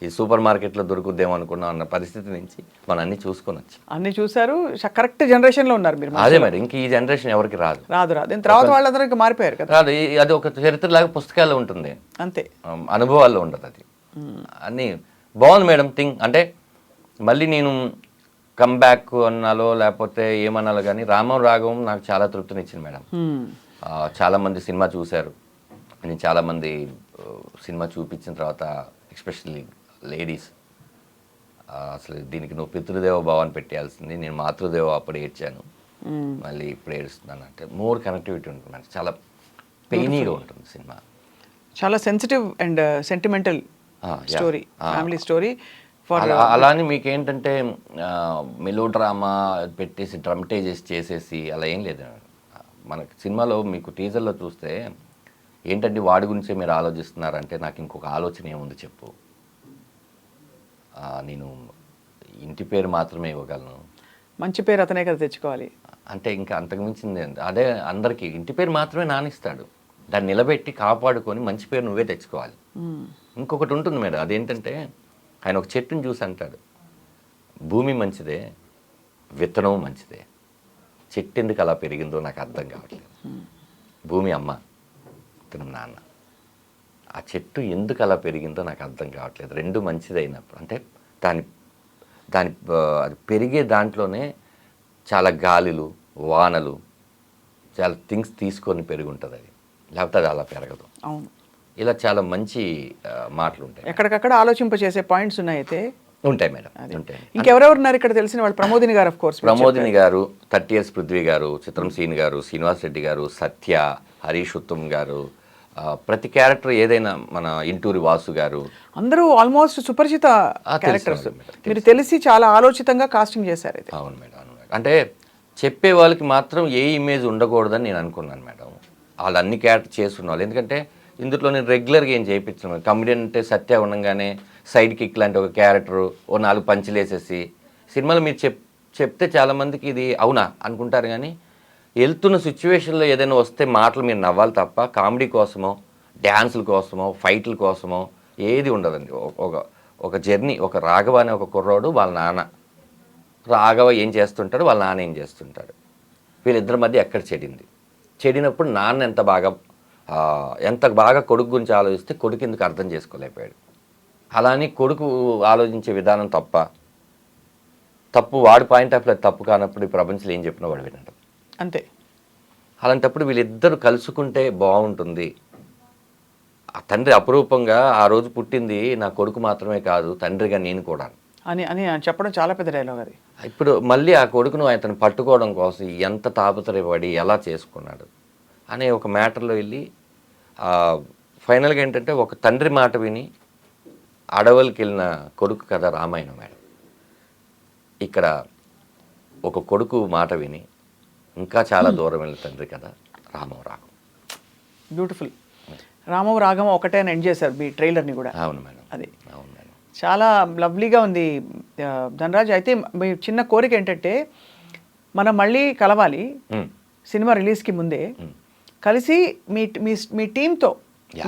ఈ సూపర్ మార్కెట్లో దొరుకుద్దేమో అనుకున్నాం అన్న పరిస్థితి నుంచి మనం అన్ని చూసుకొని వచ్చి అన్ని చూసారు. కరెక్ట్ జనరేషన్లో ఉన్నారు మీరు. అదే మరి ఇంక ఈ జనరేషన్ ఎవరికి రాదు. దీని తర్వాత వాళ్ళందరూ ఇంకా మారిపోయారు కదా. రాదు, అది ఒక చరిత్రలాగా పుస్తకాల్లో ఉంటుంది అంతే, అనుభవాల్లో ఉండదు. అది అన్నీ బాగుంది మేడం థింగ్. అంటే మళ్ళీ నేను కమ్బ్యాక్ అన్నాలో లేకపోతే ఏమన్నాలో కానీ రామం రాఘవం నాకు చాలా తృప్తినిచ్చింది మేడం. చాలామంది సినిమా చూశారు, నేను చాలామంది సినిమా చూపించిన తర్వాత ఎస్పెషల్లీ లేడీస్ అసలు దీనికి నువ్వు పితృదేవ భావాన్ని పెట్టేయాల్సింది, నేను మాతృదేవ అప్పుడు ఏడ్చాను, మళ్ళీ ఇప్పుడు ఏడుస్తున్నాను అంటే మోర్ కనెక్టివిటీ ఉంటుంది మేడం. చాలా పెయినీగా ఉంటుంది సినిమా, చాలా sensitive and sentimental story, family story. అలానే మీకు ఏంటంటే మెలో డ్రామా పెట్టేసి డ్రమటైజెస్ చేసేసి అలా ఏం లేదు మనకి సినిమాలో. మీకు టీజర్లో చూస్తే ఏంటంటే వాడి గురించే మీరు ఆలోచిస్తున్నారంటే నాకు ఇంకొక ఆలోచన ఏముంది చెప్పు, నేను ఇంటి పేరు మాత్రమే ఇవ్వగలను, మంచి పేరు అతనే కదా తెచ్చుకోవాలి అంటే ఇంకా అంతకు మించింది అదే. అందరికీ ఇంటి పేరు మాత్రమే నానిస్తాడు, దాన్ని నిలబెట్టి కాపాడుకొని మంచి పేరు నువ్వే తెచ్చుకోవాలి. ఇంకొకటి ఉంటుంది మేడం, అదేంటంటే ఆయన ఒక చెట్టుని చూసి అంటాడు, భూమి మంచిదే, విత్తనం మంచిదే, చెట్టు ఎందుకు అలా పెరిగిందో నాకు అర్థం కావట్లేదు. భూమి అమ్మ, విత్తనం నాన్న, ఆ చెట్టు ఎందుకు అలా పెరిగిందో నాకు అర్థం కావట్లేదు. రెండు మంచిదైనప్పుడు అంటే దాని అది పెరిగే దాంట్లోనే చాలా గాలులు వానలు చాలా థింగ్స్ తీసుకొని పెరిగి ఉంటుంది అది, లేకపోతే అది అలా పెరగదు. అవును, ఇలా చాలా మంచి మాటలు ఉంటాయి, ఎక్కడికక్కడ ఆలోచింపచేసే పాయింట్స్ ఉన్నాయి. అయితే ఉంటాయి మేడం, ఉంటాయి. ఇంకెవరెవరు ఉన్నారు ఇక్కడ తెలిసిన వాళ్ళు? ప్రమోదిని గారు, ఆఫ్ కోర్స్ ప్రమోదిని గారు, 30 years పృథ్వీ గారు, చిత్రం సీన్ గారు, శ్రీనివాస్ రెడ్డి గారు, సత్య, హరీష్ ఉత్తమ్ గారు, ప్రతి క్యారెక్టర్ ఏదైనా మన ఇంటూరి వాసు గారు, అందరూ ఆల్మోస్ట్ సుపరిచిత క్యారెక్టర్స్. మీరు తెలిసి చాలా ఆలోచితంగా కాస్టింగ్ చేశారు అయితే. అవును మేడం, అవును మేడం. అంటే చెప్పే వాళ్ళకి మాత్రం ఏ ఇమేజ్ ఉండకూడదని నేను అనుకున్నాను మేడం. వాళ్ళు అన్ని క్యారెక్టర్ చేస్తున్న వాళ్ళు, ఎందుకంటే ఇందులో నేను రెగ్యులర్గా ఏం చేయించాను. కమెడియన్ అంటే సత్య ఉండగానే సైడ్ కిక్ లాంటి ఒక క్యారెక్టరు, ఓ 4 పంచులు వేసేసి సినిమాలో మీరు చెప్తే చాలామందికి ఇది అవునా అనుకుంటారు, కానీ వెళ్తున్న సిచ్యువేషన్లో ఏదైనా వస్తే మాటలు మీరు నవ్వాలి తప్ప కామెడీ కోసమో డ్యాన్సుల కోసమో ఫైట్ల కోసమో ఏది ఉండదండి. ఒక జర్నీ, ఒక రాఘవ అనే ఒక కుర్రోడు వాళ్ళ నాన్న, రాఘవ ఏం చేస్తుంటాడు, వాళ్ళ నాన్న ఏం చేస్తుంటాడు, వీళ్ళిద్దరి మధ్య ఎక్కడ చెడినప్పుడు నాన్న ఎంత బాగా కొడుకు గురించి ఆలోచిస్తే కొడుకు ఎందుకు అర్థం చేసుకోలేకపోయాడు. అలానే కొడుకు ఆలోచించే విధానం తప్పు వాడి పాయింట్ ఆఫ్ వ్యూ తప్పు కానప్పుడు ఈ ప్రపంచంలో ఏం చెప్పినా వాడు వినడం అంతే. అలాంటప్పుడు వీళ్ళిద్దరు కలుసుకుంటే బాగుంటుంది. ఆ తండ్రి అపురూపంగా ఆ రోజు పుట్టింది నా కొడుకు మాత్రమే కాదు, తండ్రిగా నేను కూడా అని అని చెప్పడం చాలా పెద్ద డైలాగ్ అది. ఇప్పుడు మళ్ళీ ఆ కొడుకును అతను పట్టుకోవడం కోసం ఎంత తాపత్రయపడి ఎలా చేసుకున్నాడు అనే ఒక మ్యాటర్లో వెళ్ళి ఫైనల్గా ఏంటంటే ఒక తండ్రి మాట విని అడవులకి వెళ్ళిన కొడుకు కథ రామాయణం మేడం. ఇక్కడ ఒక కొడుకు మాట విని ఇంకా చాలా దూరం వెళ్ళిన తండ్రి కథ రామం రాఘం. బ్యూటిఫుల్. రామం రాఘం ఒకటే అని ఎండ్ చేశారు మీ ట్రైలర్ని కూడా. అవును మేడం, అది అవును మేడం, చాలా లవ్లీగా ఉంది ధనరాజ్. అయితే మీ చిన్న కోరిక ఏంటంటే మనం మళ్ళీ కలవాలి సినిమా రిలీజ్కి ముందే, కలిసి మీ టీంతో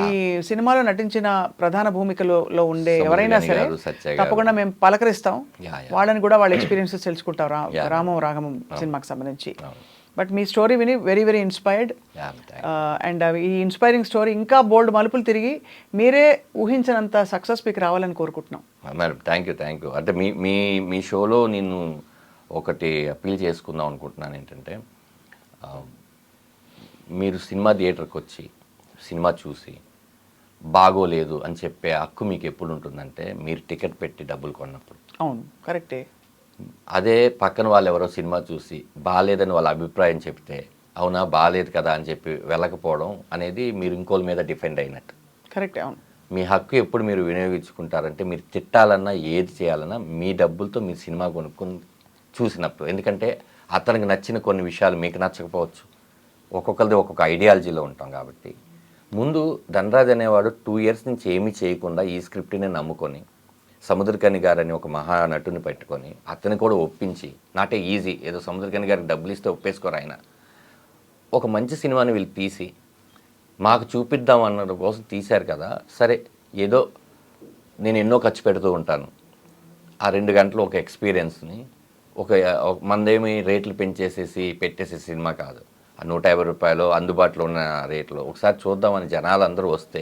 ఈ సినిమాలో నటించిన ప్రధాన భూమికలో ఉండే ఎవరైనా సరే తప్పకుండా మేము పలకరిస్తాం, వాళ్ళని కూడా వాళ్ళ ఎక్స్పీరియన్సెస్ తెలుసుకుంటాం రామం రాఘవం సినిమాకి సంబంధించి. బట్ మీ స్టోరీ విని వెరీ వెరీ ఇన్స్పైర్డ్. అండ్ ఈ ఇన్స్పైరింగ్ స్టోరీ ఇంకా బోల్డ్ మలుపులు తిరిగి మీరే ఊహించినంత సక్సెస్ మీకు రావాలని కోరుకుంటున్నాం. Madam thank you. అంటే మీ షోలో నేను ఒకటి అప్పీల్ చేసుకుందాం అనుకుంటున్నాను. ఏంటంటే మీరు సినిమా థియేటర్కి వచ్చి సినిమా చూసి బాగోలేదు అని చెప్పే హక్కు మీకు ఎప్పుడు ఉంటుందంటే మీరు టికెట్ పెట్టి డబ్బులు కొన్నప్పుడు. అవును, కరెక్టే. అదే పక్కన వాళ్ళు ఎవరో సినిమా చూసి బాగాలేదని వాళ్ళ అభిప్రాయం చెప్తే అవునా బాగాలేదు కదా అని చెప్పి వెళ్ళకపోవడం అనేది మీరు ఇంకోళ్ళ మీద డిఫెండ్ అయినట్టు. కరెక్టే. అవును. మీ హక్కు ఎప్పుడు మీరు వినియోగించుకుంటారంటే మీరు తిట్టాలన్నా ఏది చేయాలన్నా మీ డబ్బులతో మీరు సినిమా కొనుక్కొని చూసినప్పుడు. ఎందుకంటే అతనికి నచ్చిన కొన్ని విషయాలు మీకు నచ్చకపోవచ్చు, ఒక్కొక్కరిది ఒక్కొక్క ఐడియాలజీలో ఉంటాం. కాబట్టి ముందు ధనరాజ్ అనేవాడు 2 years నుంచి ఏమీ చేయకుండా ఈ స్క్రిప్ట్ని నమ్ముకొని సముద్రకని గారని ఒక మహా నటుని పెట్టుకొని అతని కూడా ఒప్పించి, నాటే ఈజీ ఏదో సముద్రకని గారికి డబ్బులు ఇస్తే ఒప్పేసుకోరు ఆయన, ఒక మంచి సినిమాని వీళ్ళు తీసి మాకు చూపిద్దాం అన్న కోసం తీశారు కదా. సరే ఏదో నేను ఎన్నో ఖర్చు పెడుతూ ఉంటాను, ఆ 2 గంటలు ఒక ఎక్స్పీరియన్స్ని మందేమి రేట్లు పెంచేసేసి పెట్టేసే సినిమా కాదు. ఆ 150 రూపాయలు అందుబాటులో ఉన్న రేట్లో ఒకసారి చూద్దామని జనాలు అందరూ వస్తే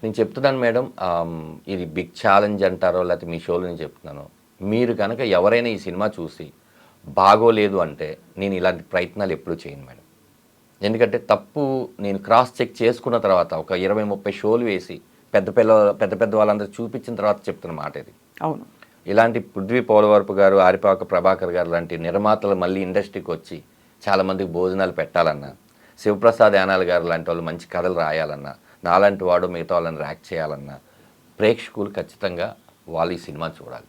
నేను చెప్తున్నాను మేడం, ఇది బిగ్ ఛాలెంజ్ అంటారో లేకపోతే మీ షోలో నేను చెప్తున్నాను, మీరు కనుక ఎవరైనా ఈ సినిమా చూసి బాగోలేదు అంటే నేను ఇలాంటి ప్రయత్నాలు ఎప్పుడూ చేయను మేడం. ఎందుకంటే తప్పు నేను క్రాస్ చెక్ చేసుకున్న తర్వాత ఒక 20-30 షోలు వేసి పెద్ద వాళ్ళందరూ చూపించిన తర్వాత చెప్తున్న మాట ఇది. అవును. ఇలాంటి పృథ్వీ పోలవరపు గారు, ఆరిపాక ప్రభాకర్ గారు లాంటి నిర్మాతలు మళ్ళీ ఇండస్ట్రీకి వచ్చి చాలామందికి భోజనాలు పెట్టాలన్నా, శివప్రసాద్ యానాల్ గారు లాంటి వాళ్ళు మంచి కథలు రాయాలన్నా, నాలాంటి వాడు మిగతా వాళ్ళని ర్యాక్ చేయాలన్నా ప్రేక్షకులు ఖచ్చితంగా వాళ్ళు ఈ సినిమా చూడాలి.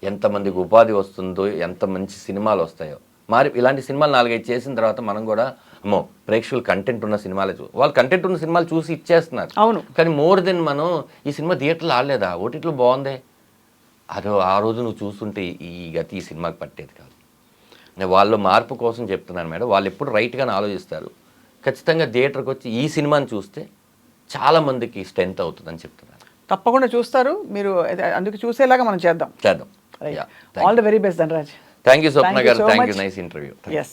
ఎంతమందికి ఉపాధి వస్తుందో, ఎంత మంచి సినిమాలు వస్తాయో. మరి ఇలాంటి సినిమాలు 4-5 చేసిన తర్వాత మనం కూడా అమ్మో ప్రేక్షకులు కంటెంట్ ఉన్న సినిమాలే వాళ్ళు కంటెంట్ ఉన్న సినిమాలు చూసి ఇచ్చేస్తున్నారు. అవును. కానీ మోర్ దెన్ మనం ఈ సినిమా థియేటర్లో ఆడలేదా, ఓటీటీలో బాగుందే, అదో ఆ రోజు నువ్వు చూస్తుంటే ఈ గతి ఈ సినిమాకి పట్టేది కాదు. వాళ్ళు మార్పు కోసం చెప్తున్నాను మేడం. వాళ్ళు ఎప్పుడు రైట్గానే ఆలోచిస్తారు. ఖచ్చితంగా థియేటర్కి వచ్చి ఈ సినిమాని చూస్తే చాలామందికి స్ట్రెంత్ అవుతుందని చెప్తున్నాను. తప్పకుండా చూస్తారు మీరు, అందుకు చూసేలాగా మనం చేద్దాం. Yeah. All the very best Dhanraj. Thank you Swapna garu, thank you, nice interview. Yes.